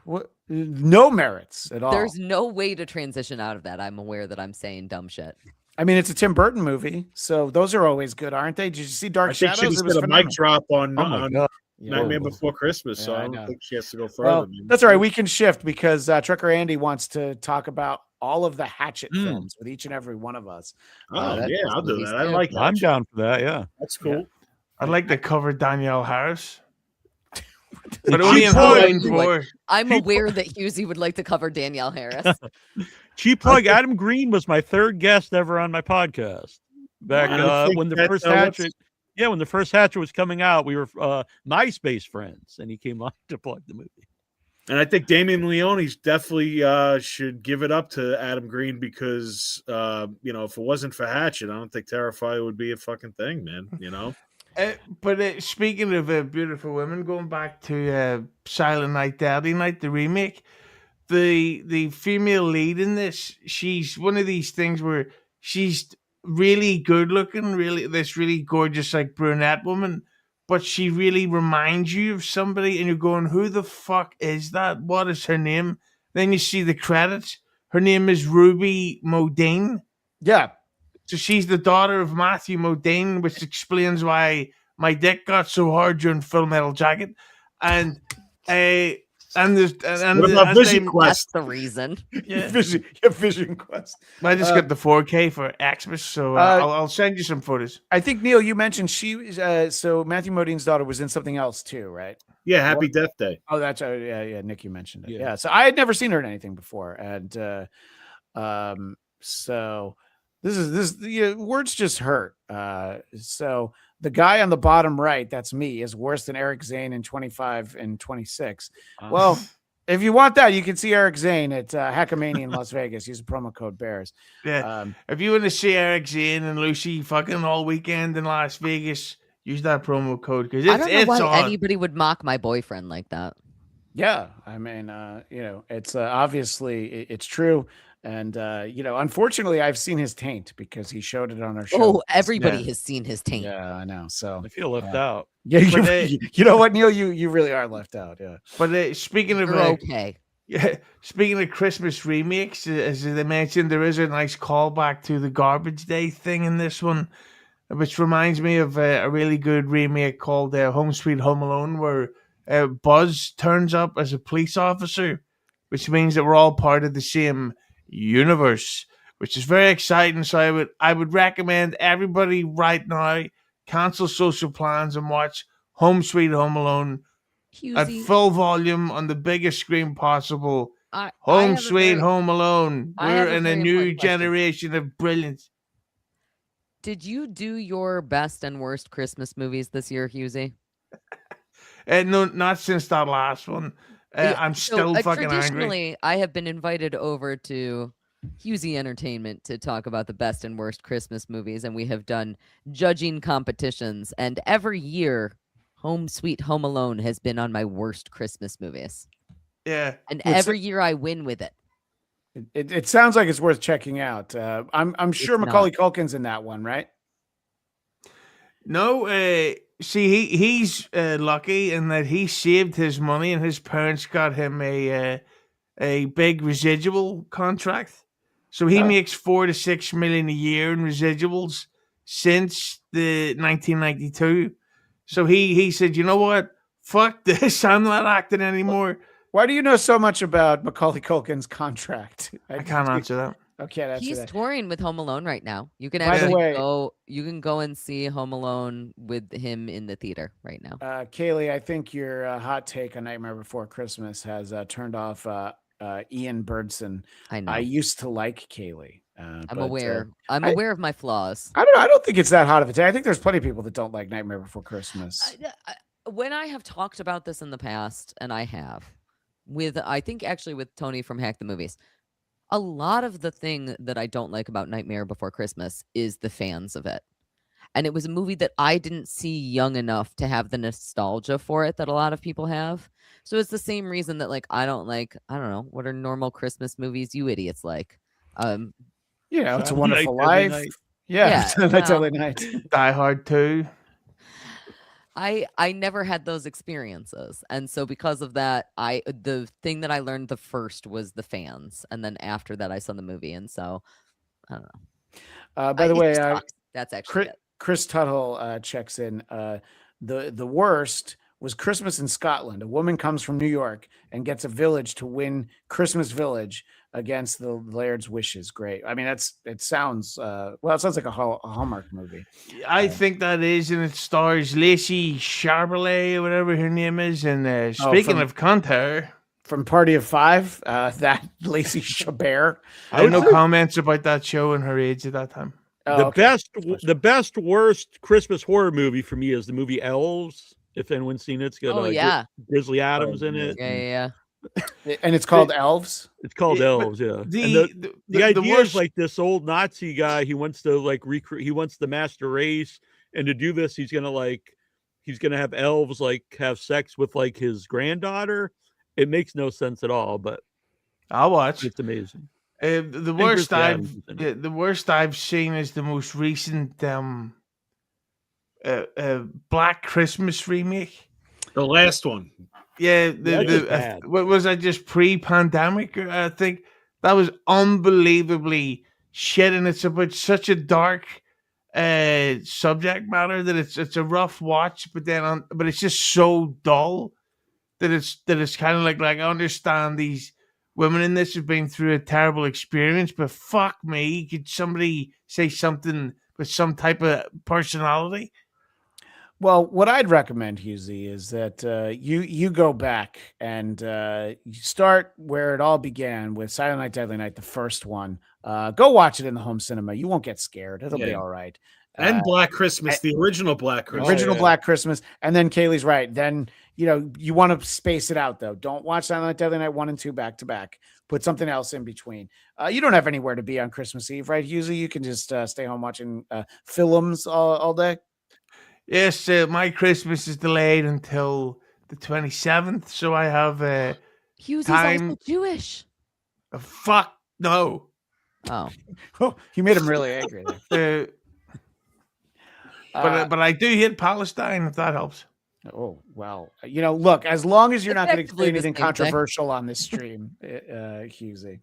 what? No merits at all. There's no way to transition out of that. I'm aware that I'm saying dumb shit. I mean, it's a Tim Burton movie, so those are always good, aren't they? Did you see Dark I think she Shadows? just It was did a mic phenomenal. drop on, Oh my on God. Yeah. Nightmare Before Christmas, so Yeah, I I don't know. think she has to go further. Well, man. that's all right. We can shift because Trucker Andy wants to talk about all of the Hatchet Mm. films with each and every one of us. Oh, that- yeah, those I'll do movies that. I too. like that. I'm down for that. Yeah. That's cool. I'd like to cover Danielle Harris. But Cheap only in plug. Halloween Like, 4. I'm aware that Hughezy would like to cover Danielle Harris. Cheap plug. Adam Green was my third guest ever on my podcast. Back I think when the that, first what's- Hatchet, yeah, when the first Hatchet was coming out, we were MySpace friends, and he came on to plug the movie. And I think Damien Leone's definitely should give it up to Adam Green because if it wasn't for Hatchet, I don't think Terrifier would be a fucking thing, man. But speaking of beautiful women, going back to Silent Night, Deadly Night, the remake, the female lead in this, she's one of these things where she's really good looking, this really gorgeous like brunette woman, but she really reminds you of somebody, and you're going, who the fuck is that? What is her name? Then you see the credits. Her name is Ruby Modine. Yeah. So she's the daughter of Matthew Modine, which explains why my dick got so hard during Full Metal Jacket. And What about Vision That's Quest? the reason. Yeah. Vision Quest. I just got the 4K for Xmas, so I'll send you some photos. I think Neal, you mentioned she was so Matthew Modine's daughter was in something else too, right? Yeah, Happy Death Day. Oh, that's yeah. Nick, you mentioned it. Yeah. Yeah. So I had never seen her in anything before, and so words just hurt. So the guy on the bottom right, that's me, is worse than Eric Zane in 25 and 26. Well, if you want that, you can see Eric Zane at Hackamania in Las Vegas. Use the promo code Bears. Yeah. If you want to see Eric Zane and Lucy fucking all weekend in Las Vegas, use that promo code because I don't know it's why on. anybody would mock my boyfriend like that. Yeah, I mean, it's obviously it's true, and unfortunately, I've seen his taint because he showed it on our show. Oh, everybody Yeah. has seen his taint. Yeah, I know. So I feel left out. yeah, But, you know what, Neal, you really are left out. Yeah. But speaking of You're okay. yeah, speaking of Christmas remakes, as they mentioned, there is a nice callback to the Garbage Day thing in this one, which reminds me of a really good remake called Home Sweet Home Alone, where Buzz turns up as a police officer, which means that we're all part of the same universe, which is very exciting. So I would recommend everybody right now cancel social plans and watch Home Sweet Home Alone at Hughezy, full volume on the biggest screen possible. I Home have a Sweet very- Home Alone. I have We're a in a very new important question. generation of brilliance. Did you do your best and worst Christmas movies this year, Hughezy? No, not since that last one. I'm still fucking angry. Traditionally, I have been invited over to Hughezy Entertainment to talk about the best and worst Christmas movies, and we have done judging competitions. And every year, Home Sweet Home Alone has been on my worst Christmas movies, Yeah. and It's- every year I win with it. It sounds like it's worth checking out. I'm sure It's Macaulay Culkin's in that one, right? No, see, he's lucky in that he saved his money and his parents got him a big residual contract. So he makes 4 to 6 million a year in residuals since the 1992. So he said, you know what? Fuck this. I'm not acting anymore. Why do you know so much about Macaulay Culkin's contract? I can't answer that. Okay, that's He's it. touring with Home Alone right now. You can By the actually way- go. You can go and see Home Alone with him in the theater right now. Kaylee, I think your hot take on Nightmare Before Christmas has turned off Ian Birdson. I know. I used to like Kaylee. I'm aware. I'm I- aware of my flaws. I don't know. I don't think it's that hot of a take. I think there's plenty of people that don't like Nightmare Before Christmas. When I have talked about this in the past, and I have, I think actually with Tony from Hack the Movies, a lot of the thing that I don't like about Nightmare Before Christmas is the fans of it. And it was a movie that I didn't see young enough to have the nostalgia for it that a lot of people have. So it's the same reason that I don't know, what are normal Christmas movies you idiots like? You know, It's a Silent Wonderful Night, Deadly Life. Night. Yeah, Silent Night, well- Deadly Night. Die Hard 2. I never had those experiences. And so because of that, the thing that I learned the first was the fans. And then after that I saw the movie. And so I don't know. By the It way, sucks. That's actually it. Chris Tuttle checks in. The worst was Christmas in Scotland. A woman comes from New York and gets a village to win Christmas Village against the Laird's wishes. Great. I mean, it sounds it sounds like a Hallmark movie. I think that is, and it stars Lacey Charbonnet or whatever her name is. And speaking of Conter, from Party of Five, that Lacey Chabert. I have no comments about that show and her age at that time. The best worst Christmas horror movie for me is the movie Elves. If anyone's seen it, it's got Grizzly Adams in it. Yeah. And it's called Elves. It's called Elves, yeah. The idea is like this old Nazi guy. He wants to like recreate. He wants the master race, and to do this, he's gonna have elves like have sex with like his granddaughter. It makes no sense at all, but I'll watch. It's amazing. The worst I've seen is the most recent Black Christmas remake. The last one. Yeah, what was that? Just pre-pandemic, I think that was unbelievably shit, and it's about such a dark subject matter that it's a rough watch. But it's just so dull that it's kind of like I understand these women in this have been through a terrible experience, but fuck me, could somebody say something with some type of personality? Well, what I'd recommend, Hughezy, is that you go back and you start where it all began with Silent Night, Deadly Night, the first one. Go watch it in the home cinema. You won't get scared. It'll be all right. And Black Christmas, the original Black Christmas. Black Christmas. And then Cayley's right. Then, you want to space it out, though. Don't watch Silent Night, Deadly Night 1 and 2 back to back. Put something else in between. You don't have anywhere to be on Christmas Eve, right? Usually you can just stay home watching films all day. Yes, my Christmas is delayed until the 27th, so I have Hughes time. is also Jewish. Fuck no. Oh, you made him really angry there. But I do hate Palestine, if that helps. Oh, well, look, as long as you're not going to say anything controversial on this stream, Hughezy.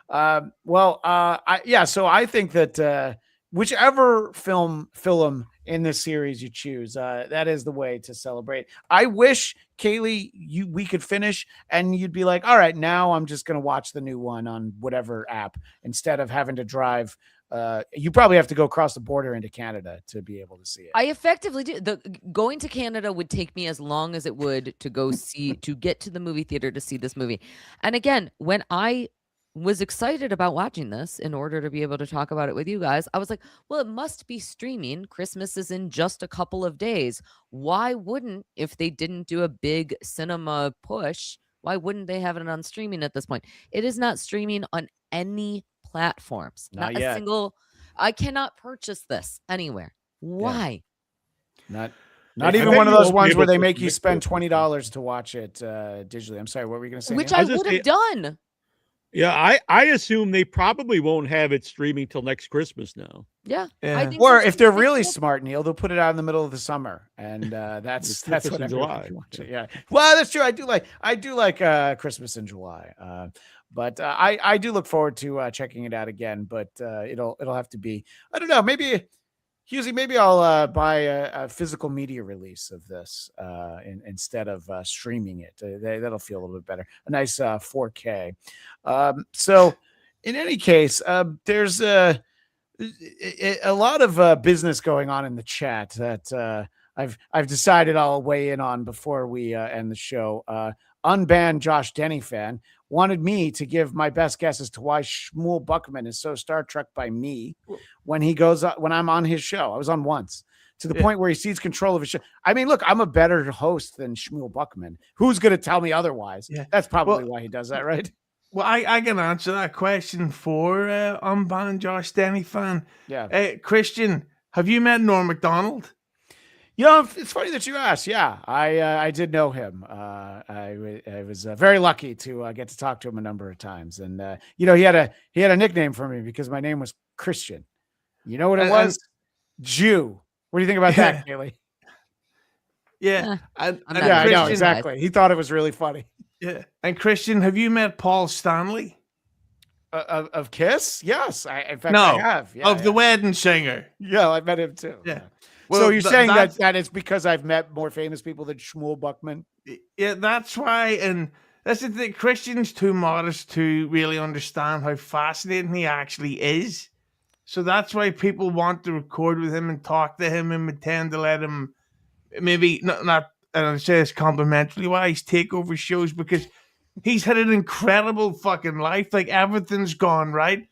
So I think that whichever film in this series you choose, that is the way to celebrate. I wish, Cayley, we could finish and you'd be like, all right, now I'm just going to watch the new one on whatever app instead of having to drive. You probably have to go across the border into Canada to be able to see it. I effectively do. Going to Canada would take me as long as it would to get to the movie theater to see this movie. And again, when I was excited about watching this in order to be able to talk about it with you guys, I was like, well, it must be streaming. Christmas is in just a couple of days. Why wouldn't, if they didn't do a big cinema push, why wouldn't they have it on streaming at this point? It is not streaming on any platforms. Not a single. I cannot purchase this anywhere. Why? Yeah. Not even one of those ones where they make you spend $20 to watch it digitally. I'm sorry, what were you going to say? Which I would have done. Yeah, I assume they probably won't have it streaming till next Christmas now. Yeah. I think or if they're really smart, Neal, they'll put it out in the middle of the summer, and that's what July. Yeah. Well, that's true. I do like Christmas in July. But I do look forward to checking it out again. But it'll have to be, I don't know, maybe Hughezy, maybe I'll buy a physical media release of this instead of streaming it. That'll feel a little bit better. A nice 4K. So in any case, there's a lot of business going on in the chat that I've decided I'll weigh in on before we end the show. Unbanned Josh Denny fan wanted me to give my best guess as to why Shmuel Buckman is so Star Trek by me when I'm on his show. I was on once to the point where he sees control of his show. I mean, look, I'm a better host than Shmuel Buckman. Who's going to tell me otherwise? Yeah. That's probably why he does that, right? Well, I can answer that question for unbanned Josh Denny fan. Yeah. Christian, have you met Norm Macdonald? It's funny that you asked. Yeah, I did know him. I was very lucky to get to talk to him a number of times, and he had a nickname for me because my name was Christian. You know what it was? Jew. What do you think about that, Cayley? Yeah, I know exactly. He thought it was really funny. Yeah, and Christian, have you met Paul Stanley? Of Kiss? Yes, I have. Yeah, the wedding singer. Yeah, I met him too. Yeah. Well, so you're saying that it's because I've met more famous people than Shmuel Buckman? Yeah, that's why. And That's the thing. Christian's too modest to really understand how fascinating he actually is. So that's why people want to record with him and talk to him and pretend to let him maybe not I don't say this complimentary wise take over shows, because he's had an incredible fucking life. Like, everything's gone right.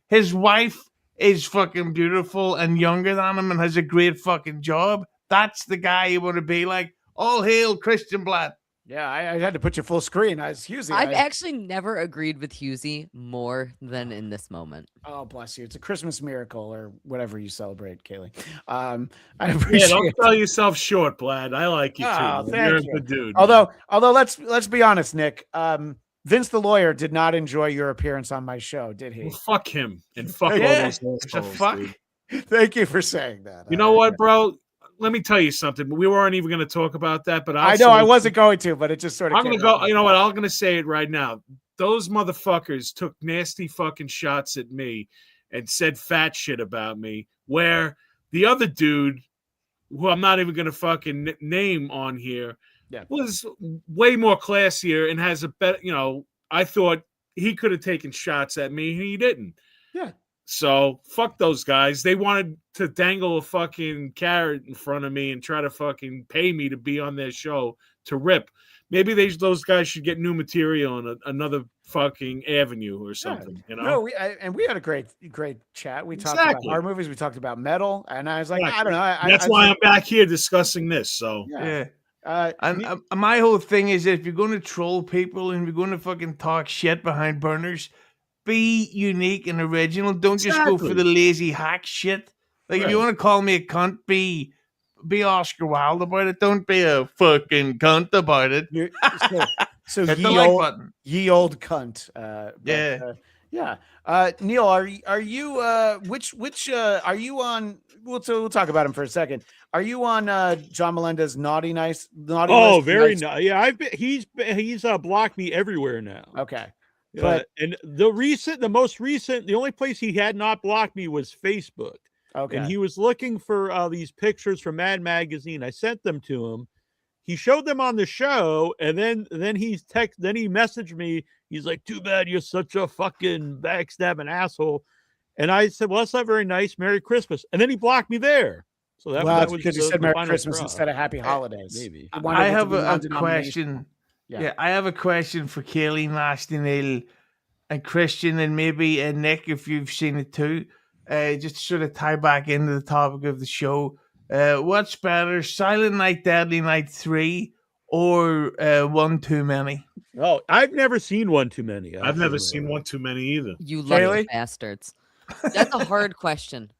His wife is fucking beautiful and younger than him and has a great fucking job. That's the guy you want to be like. All hail Christian Blatt. Yeah, I had to put you full screen. I was Hughezy. I've actually never agreed with Hughezy more than in this moment. Oh, bless you. It's a Christmas miracle or whatever you celebrate, Cayley. I appreciate don't sell yourself short, Blad. I like you too. Oh, Man. You're thank you. a good dude. Although let's be honest, Nick. Vince the lawyer did not enjoy your appearance on my show, did he? Well, fuck him and fuck Yeah, all those it's a assholes, fuck. dude. Thank you for saying that. You know what, bro? Let me tell you something. We weren't even going to talk about that, but I know I wasn't going to, but it just sort of. I'm going to go. You know what? I'm going to say it right now. Those motherfuckers took nasty fucking shots at me and said fat shit about me, where the other dude, who I'm not even going to fucking name on here, was way more classier and has a better, I thought he could have taken shots at me and he didn't. Yeah. So fuck those guys. They wanted to dangle a fucking carrot in front of me and try to fucking pay me to be on their show to rip. Maybe those guys should get new material on another fucking avenue or something. You know? No, we had a great chat. We talked about horror movies. We talked about metal, and I was like, I don't know. That's why I'm back here discussing this. So yeah. And my whole thing is, if you're going to troll people and you're going to fucking talk shit behind burners, be unique and original. Don't just go for the lazy hack shit. Like, if you want to call me a cunt, be Oscar Wilde about it. Don't be a fucking cunt about it. So hit the like button. Ye old cunt. Neal, are you which are you on? We'll talk about him for a second. Are you on John Melendez's naughty list? Very nice. Yeah, he's blocked me everywhere now. Okay. But and the only place he had not blocked me was Facebook. Okay. And he was looking for these pictures from Mad Magazine. I sent them to him. He showed them on the show, and then he messaged me. He's like, "Too bad you're such a fucking backstabbing asshole." And I said, "Well, that's not very nice. Merry Christmas." And then he blocked me there. So that was because you said Merry Christmas instead of Happy Holidays. Maybe. I have a question. Yeah, I have a question for Cayley, Nasty Neal, and Christian, and maybe Nick, if you've seen it too. Just to sort of tie back into the topic of the show. What's better, Silent Night, Deadly Night 3 or One Too Many? Oh, I've never seen One Too Many. I've never seen One Too Many either. You lucky bastards. That's a hard question.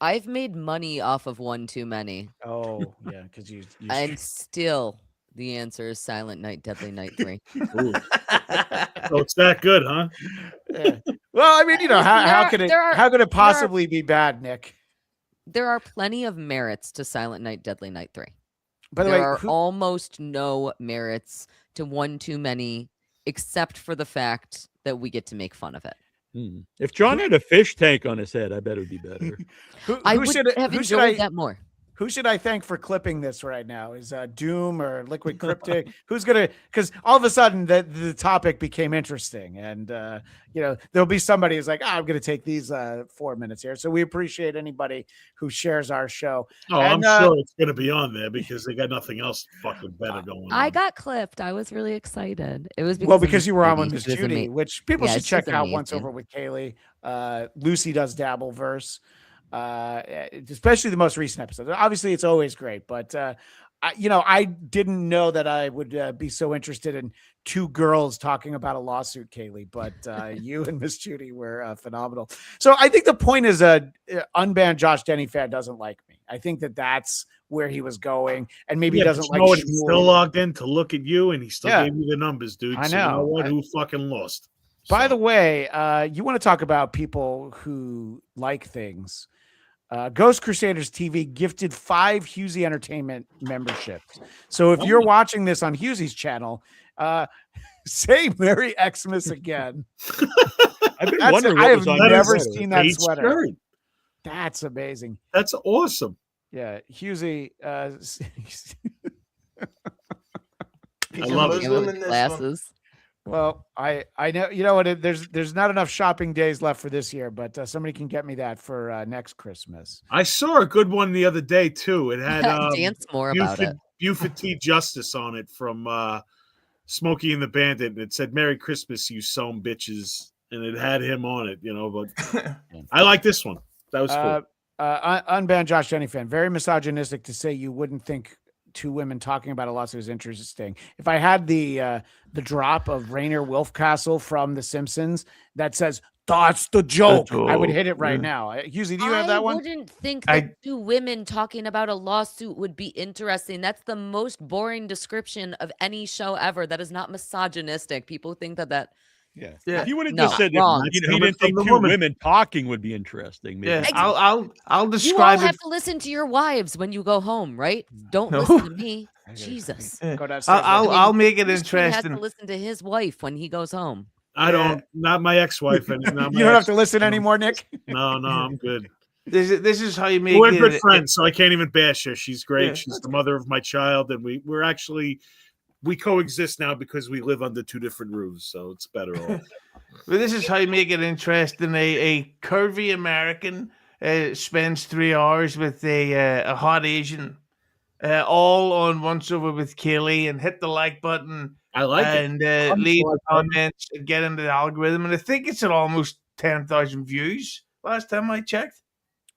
I've made money off of One Too Many. Oh, yeah, because you and still the answer is Silent Night, Deadly Night 3. So it's that good, huh? Yeah. Well, I mean, how could it possibly be bad, Nick? There are plenty of merits to Silent Night, Deadly Night 3. By the way, there are almost no merits to One Too Many, except for the fact that we get to make fun of it. If John had a fish tank on his head, I bet it would be better. I would have enjoyed that more. Who should I thank for clipping this right now? Is Doom or Liquid Cryptic? Who's gonna? Because all of a sudden the topic became interesting, and there'll be somebody who's like, I'm gonna take these 4 minutes here. So we appreciate anybody who shares our show. Oh, and, I'm sure it's gonna be on there because they got nothing else fucking better going on. I got clipped. I was really excited. It was because you were on with Miss Judy, which people should check out once over with Cayley. Lucy does Dabbleverse. Especially the most recent episode. Obviously, it's always great, but I didn't know that I would be so interested in two girls talking about a lawsuit, Cayley. But you and Miss Judy were phenomenal. So I think the point is, unbanned Josh Denny fan doesn't like me. I think that's where he was going, and maybe he doesn't like. He's still logged in to look at you, and he still gave you the numbers, dude. I know. So you know what? Who fucking lost? By the way, you want to talk about people who like things. Ghost Crusaders TV gifted 5 Hughezy Entertainment memberships. So if you're watching this on Hughesy's channel, say Merry Xmas again. I've been wondering. I have never seen that sweater. Shirt. That's amazing. That's awesome. Yeah, Hughezy. He's I a love it. Muslim With in this one. glasses. Well, I know, you know what? There's not enough shopping days left for this year, but somebody can get me that for next Christmas. I saw a good one the other day too. It had Dance more about it. Buford T. Justice on it from Smokey and the Bandit, and it said "Merry Christmas, you some bitches," and it had him on it. You know, but I like this one. That was cool. Unbanned Josh Jenny fan, very misogynistic to say you wouldn't think two women talking about a lawsuit is interesting. If I had the drop of Rainer Wolfcastle from The Simpsons that says "That's the joke," I would hit it right now. Hughezy, do you have that one? I wouldn't think that two women talking about a lawsuit would be interesting. That's the most boring description of any show ever. That is not misogynistic. People think that. Yeah. Yeah. If you would have No, just said wrong. he Coming didn't from think the two woman. women talking would be interesting. Maybe. Yeah, Ex- I'll You all describe have it. to listen to your wives when you go home, right? Don't No. listen to me. Jesus. Yeah. Go downstairs. I'll make it Christian has to interesting. listen to his wife when he goes home. I don't, not my ex-wife, and not my You don't have ex- to listen anymore, Nick. No, I'm good. This is how you make We're it. good friends, so I can't even bash her. She's great. Yeah, She's the mother of my child, and we coexist now because we live under two different roofs, so it's better off. But this is how you make it interesting. A curvy American spends 3 hours with a hot Asian, all on once over with Cayley, and hit the like button I like it. and leave comments and get into the algorithm. And I think it's at almost 10,000 views last time I checked.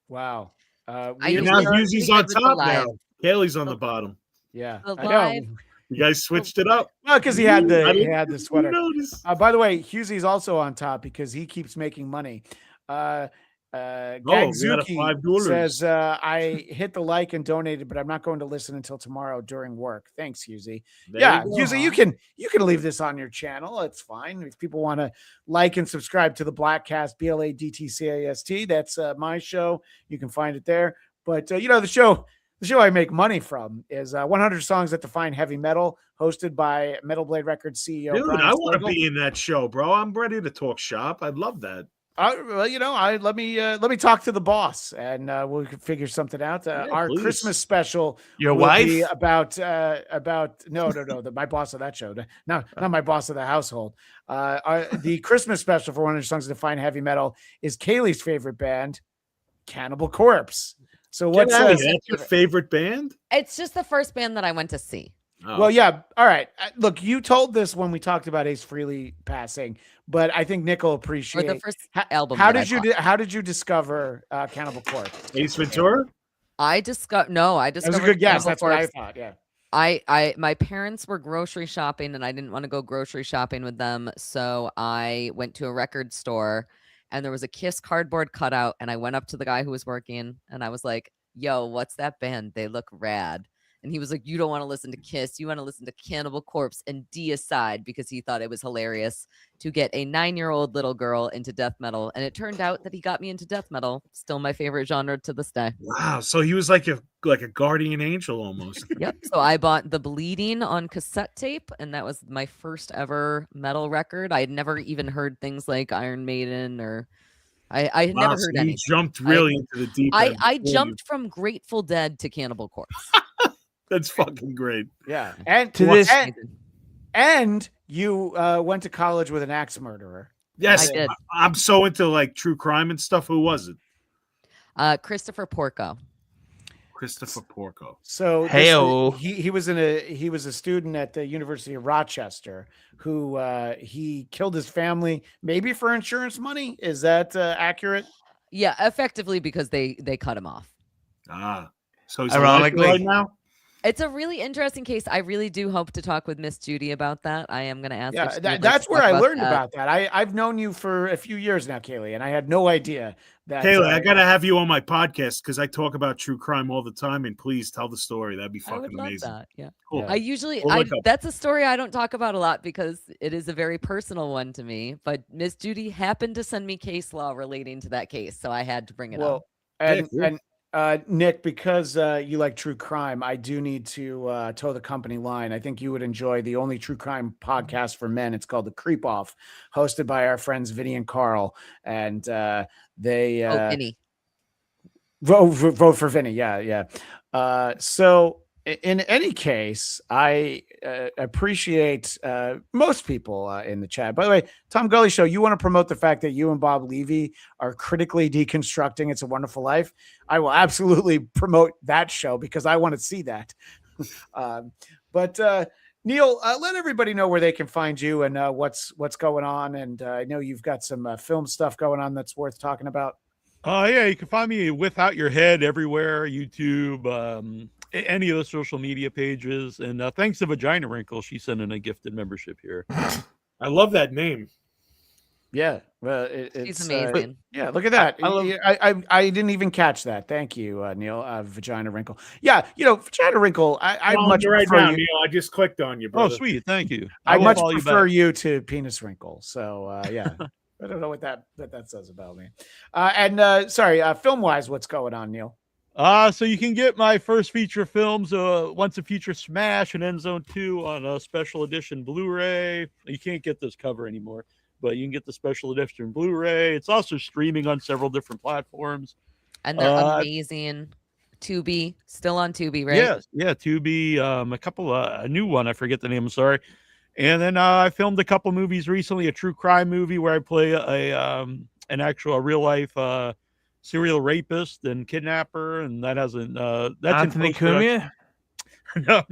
Wow. I We- Now usually- Hughesy's I on think it was top live. now. Kaylee's on the bottom. yeah, The I know. live- You guys switched it up. Well, because he I had didn't the sweater. notice. By the way, Hughesy's also on top because he keeps making money. we got a Gagzuki $5. says, I hit the like and donated, but I'm not going to listen until tomorrow during work. Thanks, Hughezy. There Yeah, you go. Hughezy, you can leave this on your channel. It's fine. If people want to like and subscribe to the Bladtcast, Bladtcast, that's my show. You can find it there. But the show I make money from is 100 Songs That Define Heavy Metal, hosted by Metal Blade Records CEO. Dude, Brian I want to Slagle. be in that show, bro. I'm ready to talk shop. I'd love that. Well, let me talk to the boss, and we'll figure something out. Our please. Christmas special, Your will wife? be about my boss of that show, not my boss of the household. The Christmas special for 100 Songs that Define Heavy Metal is Cayley's favorite band, Cannibal Corpse. So Get what's out of here. That's your favorite band? It's just the first band that I went to see. Oh. Well, yeah. All right. Look, you told this when we talked about Ace Frehley passing, but I think Nick will Or appreciate the first album. How that I did you bought. how did you discover Cannibal Corpse? Ace Ventura? I discovered. No, I That was discovered. a good guess. Cannibal That's what I Corpse. thought. Yeah. My parents were grocery shopping and I didn't want to go grocery shopping with them. So I went to a record store and there was a Kiss cardboard cutout. And I went up to the guy who was working and I was like, yo, what's that band? They look rad. And he was like, you don't want to listen to Kiss. You want to listen to Cannibal Corpse and Deicide, because he thought it was hilarious to get a 9-year-old little girl into death metal. And it turned out that he got me into death metal. Still my favorite genre to this day. Wow. So he was like a guardian angel almost. Yep. So I bought The Bleeding on cassette tape, and that was my first ever metal record. I had never even heard things like Iron Maiden or I had never Wow, so heard you anything. jumped really into the deep end. I before jumped from Grateful Dead to Cannibal Corpse. That's fucking great. Yeah. And To this- and you went to college with an axe murderer. Yes, I did. I'm so into like true crime and stuff. Who was it? Christopher Porco. Christopher Porco. So this Hey-o. is- he was a student at the University of Rochester who he killed his family maybe for insurance money. Is that accurate? Yeah, effectively because they cut him off. Ah, so he's Ironically. alive right now. It's a really interesting case. I really do hope to talk with Miss Judy about that. I am going to ask. Yeah, if she would like that's to where talk I learned that. about that. I've known you for a few years now, Cayley, and I had no idea that. Kayla, I gotta have you on my podcast because I talk about true crime all the time. And please tell the story. That'd be I would fucking love amazing. that. Yeah. Cool. I usually, We'll look up. that's a story I don't talk about a lot because it is a very personal one to me. But Miss Judy happened to send me case law relating to that case, so I had to bring it up. Well, and Nick, because you like true crime, I do need to toe the company line. I think you would enjoy the only true crime podcast for men. It's called The Creep Off, hosted by our friends Vinny and Carl, and they Vinny. vote for Vinny. Yeah. So in any case, I appreciate most people in the chat. By the way, Tom Gully Show, you want to promote the fact that you and Bob Levy are critically deconstructing It's a Wonderful Life? I will absolutely promote that show because I want to see that. But Neal, let everybody know where they can find you and what's going on. And I know you've got some film stuff going on that's worth talking about. Yeah, you can find me Without Your Head everywhere, YouTube, any of the social media pages. And thanks to Vagina Wrinkle, she sent in a gifted membership here. I love that name. Yeah, well, She's it's amazing. yeah, look at that. I I didn't even catch that. Thank you, Neal. Vagina Wrinkle. Yeah, Vagina Wrinkle. I Following much you right prefer now, you. Neal. I just clicked on you, Oh, brother. sweet. Thank you. I will much follow you prefer back. you to Penis Wrinkle. So yeah, I don't know what that says about me. And sorry, film wise, what's going on, Neal? So you can get my first feature films, Once a Future Smash and End Zone 2 on a special edition Blu-ray. You can't get this cover anymore, but you can get the special edition Blu-ray. It's also streaming on several different platforms. And they're amazing. Tubi, still on Tubi, right? Yes, yeah, Tubi, a new one, I forget the name, I'm sorry. And then I filmed a couple movies recently, a true crime movie where I play a real life serial rapist and kidnapper, and that hasn't that's Anthony in post-production. Cumia. No.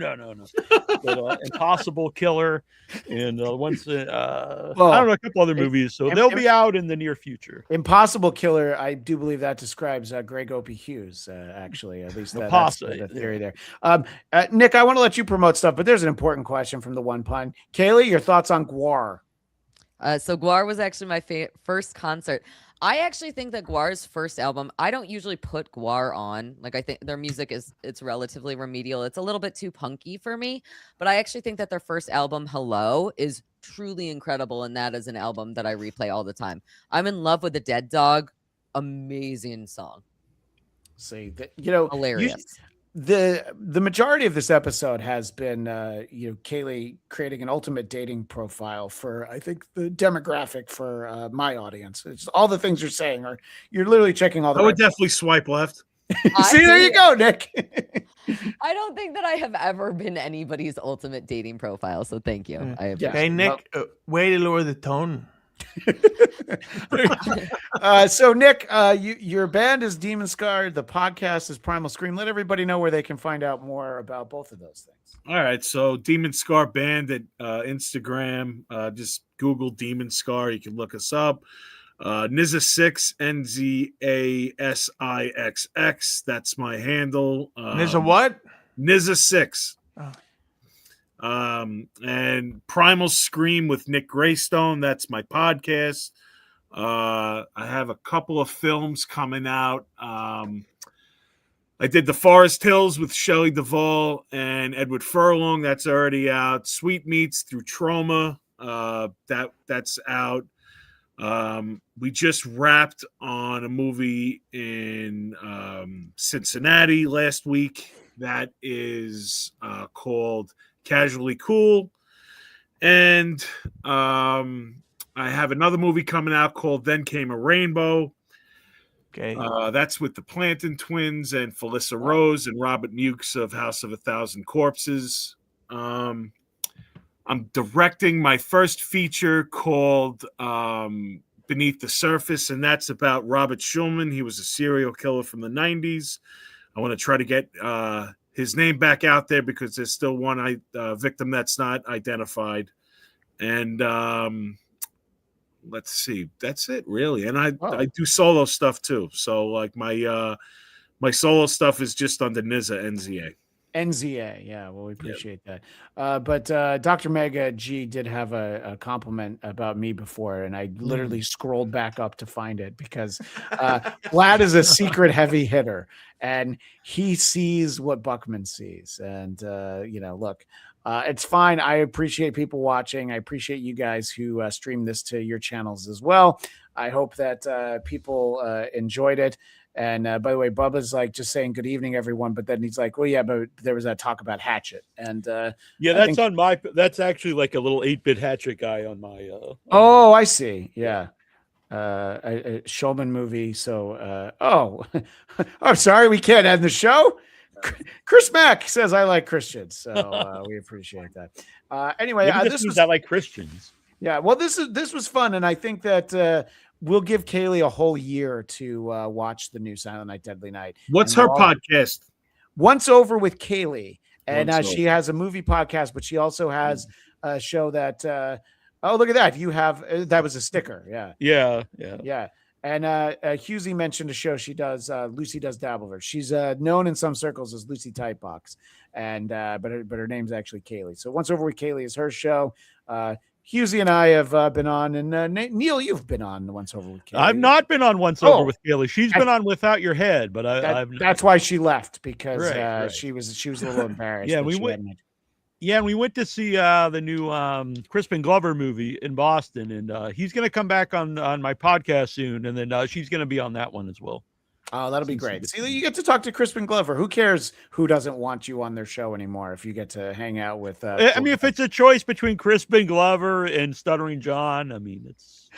But, Impossible Killer, and I don't know, a couple other movies, so they'll be out in the near future. Impossible Killer. I do believe that describes Greg Opie Hughes. Actually, at least that's the theory there. Nick, I want to let you promote stuff, but there's an important question from the One Pun. Cayley, your thoughts on Gwar? So Gwar was actually my first concert. I actually think that Gwar's first album, I don't usually put Gwar on. Like, I think their music it's relatively remedial. It's a little bit too punky for me, but I actually think that their first album, Hello, is truly incredible. And that is an album that I replay all the time. I'm in love with the Dead Dog. Amazing song. See, hilarious. The majority of this episode has been Cayley creating an ultimate dating profile for, I think, the demographic for my audience. It's all the things you're saying are you're literally checking all the. I would definitely swipe left. See, there you go, Nick. I don't think that I have ever been anybody's ultimate dating profile, so thank you. Hey, Nick, way to lower the tone. So Nick, your band is Demon Scar, the podcast is Primal Scream. Let everybody know where they can find out more about both of those things. All right, so Demon Scar Band at Instagram, just Google Demon Scar, you can look us up. Nizza6, NZASIXX, that's my handle. Nizza what? Nizza6. Oh. And Primal Scream with Nick Greystone, that's my podcast. I have a couple of films coming out. I did The Forest Hills with Shelley Duvall and Edward Furlong, that's already out. Sweet Meats Through Trauma, that's out. We just wrapped on a movie in Cincinnati last week that is called Casually Cool, and I have another movie coming out called Then Came a Rainbow. Okay, that's with the Planton twins and Felissa Rose and Robert Mukes of House of a Thousand Corpses. I'm directing my first feature called Beneath the Surface, and that's about Robert Schulman. He was a serial killer from the 90s. I want to try to get his name back out there because there's still one victim that's not identified. And let's see, that's it really. And I do solo stuff too. So like my solo stuff is just on the NZA. Yeah, well, we appreciate that. But Dr. Mega G did have a compliment about me before, and I literally scrolled back up to find it because Vlad is a secret heavy hitter, and he sees what Buckman sees. And, look, it's fine. I appreciate people watching. I appreciate you guys who stream this to your channels as well. I hope that people enjoyed it. And by the way, Bubba's like just saying good evening, everyone. But then he's like, well, yeah, but there was that talk about Hatchet. And that's actually like a little 8-bit Hatchet guy on my. I see. Yeah. A Shulman movie. So, I'm sorry, we can't end the show. Chris Mack says I like Christians, so we appreciate that. Anyway, Maybe this was I like Christians. yeah. Well, this was fun, and I think that we'll give Cayley a whole year to watch the new Silent Night, Deadly Night. What's And her we'll all- podcast? Once Over with Cayley, and Once she has a movie podcast, but she also has a show that. Oh, look at that! You have that was a sticker, yeah. Yeah. And Hughezy mentioned a show she does. Lucy Does Dabbleverse. She's known in some circles as Lucy Tightbox, and but her name's actually Cayley. So Once Over with Cayley is her show. Hughezy and I have been on, and Neal, you've been on Once Over with Cayley. I've not been on Once Over with Cayley. She's been on Without Your Head, but that's why she left, because Right. she was a little embarrassed. Yeah, that we she went. hadn't- Yeah, and we went to see the new Crispin Glover movie in Boston, and he's going to come back on my podcast soon, and then she's going to be on that one as well. Oh, that'll be great. See, you get to talk to Crispin Glover. Who cares who doesn't want you on their show anymore if you get to hang out with I mean, if it's a choice between Crispin Glover and Stuttering John, I mean, it's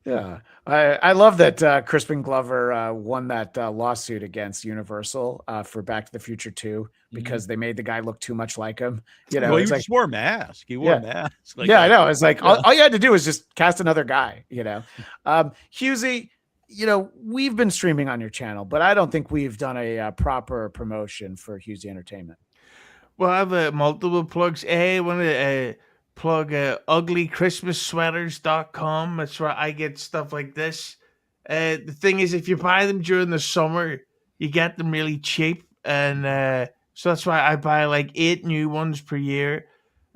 yeah. I love that Crispin Glover won that lawsuit against Universal for Back to the Future 2 because they made the guy look too much like him. You know, well, he it's like, just wore a mask. He wore a mask. Like I know. It's like all you had to do was just cast another guy. You know, Hughezy. You know, we've been streaming on your channel, but I don't think we've done a proper promotion for Hughezy Entertainment. Well, I have multiple plugs. I want to plug uglychristmassweaters.com. That's where I get stuff like this. The thing is, if you buy them during the summer, you get them really cheap. And so that's why I buy like 8 new ones per year.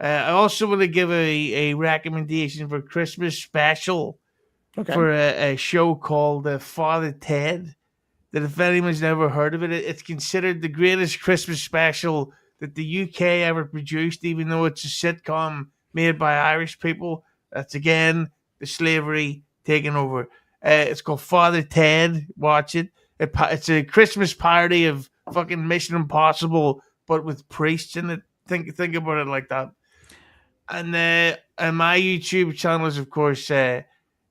I also want to give a recommendation for Christmas special. Okay. For a show called Father Ted, that if anyone's never heard of it, it's considered the greatest Christmas special that the UK ever produced, even though it's a sitcom made by Irish people. That's, again, the slavery taking over. It's called Father Ted. Watch it. It's a Christmas parody of fucking Mission Impossible, but with priests in it. Think about it like that. And my YouTube channel is, of course...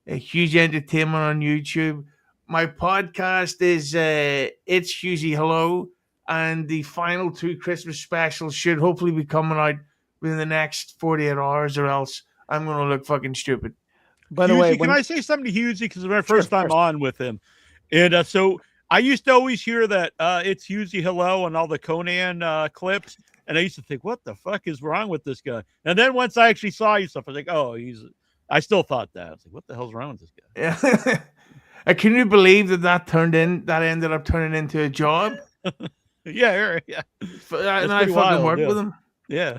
Hughezy Entertainment on YouTube. My podcast is It's Hughezy Hello, and the final 2 Christmas specials should hopefully be coming out within the next 48 hours, or else I'm going to look fucking stupid. By the Hughezy, way, can I say something to Hughezy? Because it's my first time on with him. And so I used to always hear that It's Hughezy Hello on all the Conan clips. And I used to think, what the fuck is wrong with this guy? And then once I actually saw you stuff, I was like, oh, I still thought that. I was like, what the hell's wrong with this guy? Yeah. Can you believe that ended up turning into a job? Yeah. And I fucking worked with him. Yeah.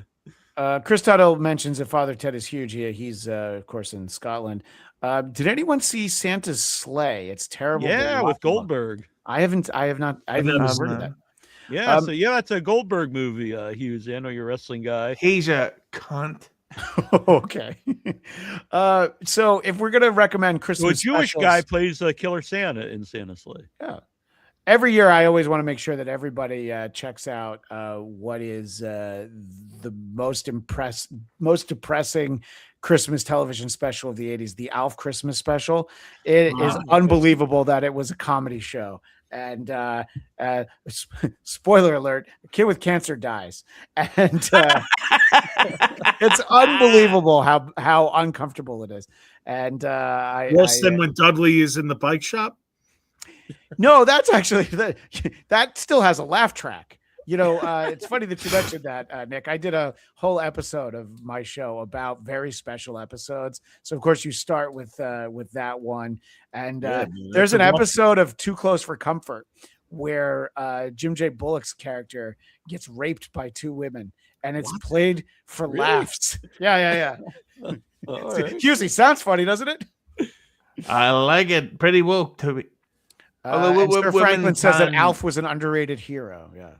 Chris Tuttle mentions that Father Ted is huge. He's of course in Scotland. Did anyone see Santa's Sleigh? It's terrible. Yeah, with Goldberg. I have not heard of that. Yeah, so that's a Goldberg movie, Hughes. I know you're a wrestling guy. He's a cunt. Okay. So if we're gonna recommend Christmas, a Jewish specials, guy plays Killer Santa in Santa's Sleigh. Yeah. Every year, I always want to make sure that everybody checks out what is the most depressing Christmas television special of the 80s, the Alf Christmas special. It is unbelievable that it was a comedy show. And spoiler alert, a kid with cancer dies. And it's unbelievable how uncomfortable it is. And worse than when Dudley is in the bike shop. No, that's actually that still has a laugh track. You know, it's funny that you mentioned that, Nick. I did a whole episode of my show about very special episodes. So of course you start with that one, and there's an episode of Too Close for Comfort where Jim J. Bullock's character gets raped by 2 women, and it's played for laughs. Yeah. Hughezy, sounds funny, doesn't it? I like it. Pretty woke to me. Sir Franklin says that Alf was an underrated hero. Yeah.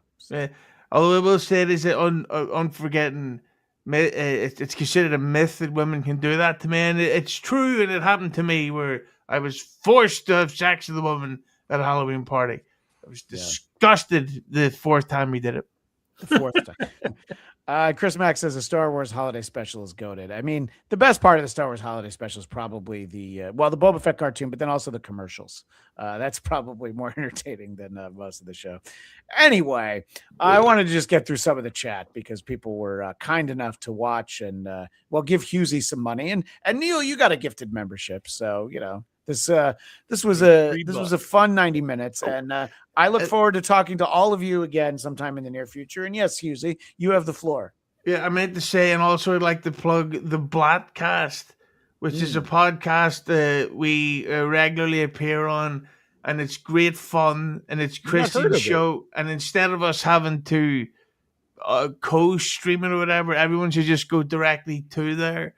Although I will say it is unforgetting. It's considered a myth that women can do that to men. It's true, and it happened to me where I was forced to have sex with a woman at a Halloween party. I was disgusted the 4th time we did it. The 4th time. Chris Mack says the Star Wars holiday special is goated. I mean, the best part of the Star Wars holiday special is probably the Boba Fett cartoon, but then also the commercials. That's probably more entertaining than most of the show. Anyway, I wanted to just get through some of the chat because people were kind enough to watch and give Hughezy some money. And Neal, you got a gifted membership, so this was a fun 90 minutes, and I look forward to talking to all of you again sometime in the near future. And yes, Hughezy, you have the floor. Yeah, I meant to say, and also I'd like to plug the Bladtcast, which is a podcast that we regularly appear on, and it's great fun, and it's Christian's show. And instead of us having to co-stream it or whatever, everyone should just go directly to there.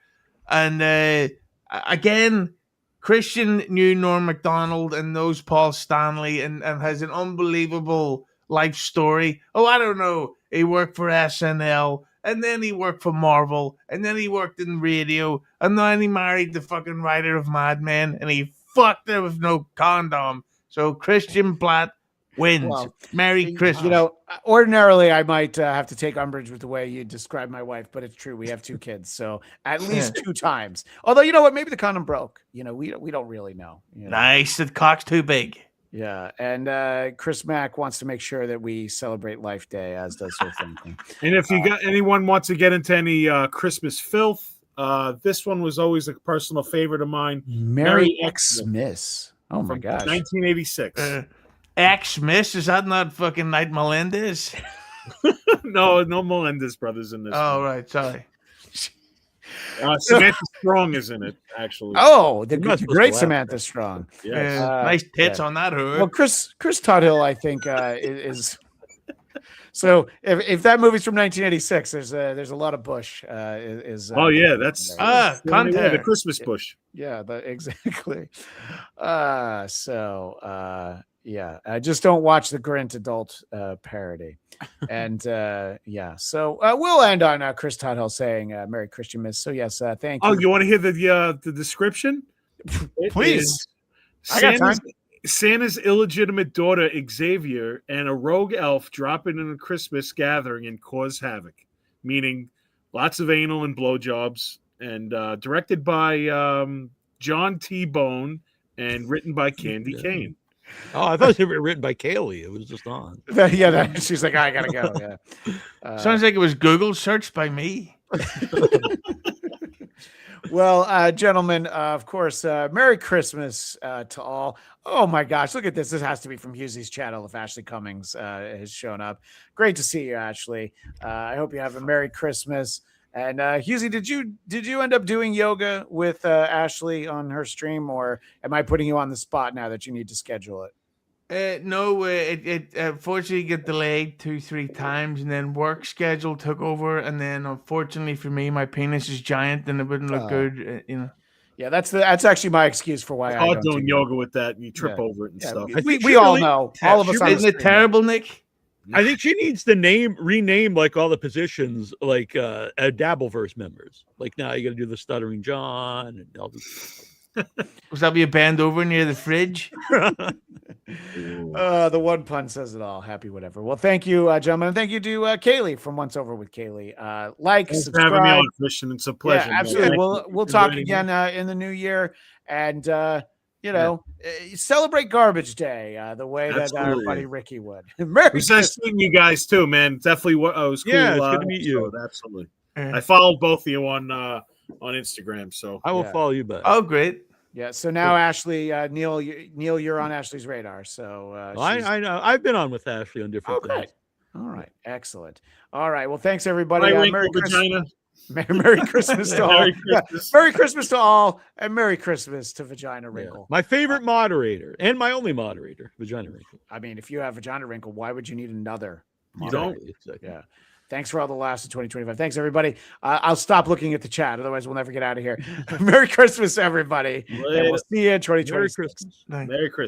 And again, Christian knew Norm Macdonald and knows Paul Stanley and has an unbelievable life story. Oh, I don't know. He worked for SNL, and then he worked for Marvel, and then he worked in radio, and then he married the fucking writer of Mad Men, and he fucked her with no condom. So Christian Blatt wins. Well, Merry Christmas. Ordinarily I might have to take umbrage with the way you describe my wife, but it's true. We have 2 kids, so at least 2 times. Although, you know what? Maybe the condom broke. We don't really know. Nice. The cock's too big. Yeah, and Chris Mack wants to make sure that we celebrate Life Day, as does Sir Thinking. And if you got anyone wants to get into any Christmas filth, this one was always a personal favorite of mine. Merry Xmas. Oh my gosh. 1986. Xmas? Is that not fucking Night Melendez? No Melendez brothers in this. Oh, one. right. Sorry. Samantha Strong is in it, actually. Oh, the great Samantha Strong. Yes. Nice tits on that hood. Well, Chris Tudhill, I think, is. So if that movie's from 1986, there's a lot of Bush. That's the Christmas Bush. Yeah, exactly. Just don't watch the Grint adult parody. And so we'll end on Chris Tudhill saying Merry Christmas. So yes, thank you. Oh, you want to hear the description? Please. I got time. Santa's illegitimate daughter Xavier and a rogue elf drop in a Christmas gathering and cause havoc, meaning lots of anal and blowjobs, and directed by John T. Bone and written by Candy Kane. Oh, I thought it was written by Cayley. It was just on. She's like, I gotta go. Yeah. Sounds like it was Google searched by me. Well, gentlemen, of course, Merry Christmas to all. Oh my gosh, look at this. This has to be from Hughesy's channel if Ashley Cummings has shown up. Great to see you, Ashley. I hope you have a Merry Christmas. And Hughezy, did you end up doing yoga with Ashley on her stream, or am I putting you on the spot now that you need to schedule it? No, it unfortunately got delayed 2-3 times, and then work schedule took over, and then unfortunately for me, my penis is giant, and it wouldn't look good, Yeah, that's actually my excuse for why I don't doing yoga with that, and you trip over it and stuff. We all know. All of us. Isn't it terrible, Nick? I think she needs to rename like all the positions, like Dabbleverse members. Like now you got to do the Stuttering John and all this. Was that be a band over near the fridge? The one pun says it all. Happy whatever. Well, thank you, gentlemen. And thank you to Cayley from Once Over with Cayley. Thanks subscribe. for having me on, Christian. It's a pleasure. Yeah, absolutely. We'll talk again in the new year, and celebrate Garbage Day the way that our buddy Ricky would. It was nice meeting you guys too, man. Definitely, it was cool. Yeah, it's good to meet you. Absolutely. I followed both of you on Instagram, so I will follow you back. Oh, great. Yeah. So now, Ashley, Neal, you're on Ashley's radar. So I know I've been on with Ashley on different things. All right. Excellent. All right. Well, thanks everybody. Merry Christmas. Merry Christmas to all. Merry Christmas to all, and Merry Christmas to Vagina Wrinkle. Yeah. My favorite moderator and my only moderator, Vagina Wrinkle. I mean, if you have Vagina Wrinkle, why would you need another? You don't. Exactly. Yeah. Thanks for all the laughs of 2025. Thanks, everybody. I'll stop looking at the chat. Otherwise, we'll never get out of here. Merry Christmas, everybody. And we'll see you in 2026. Merry Christmas. Merry Christmas.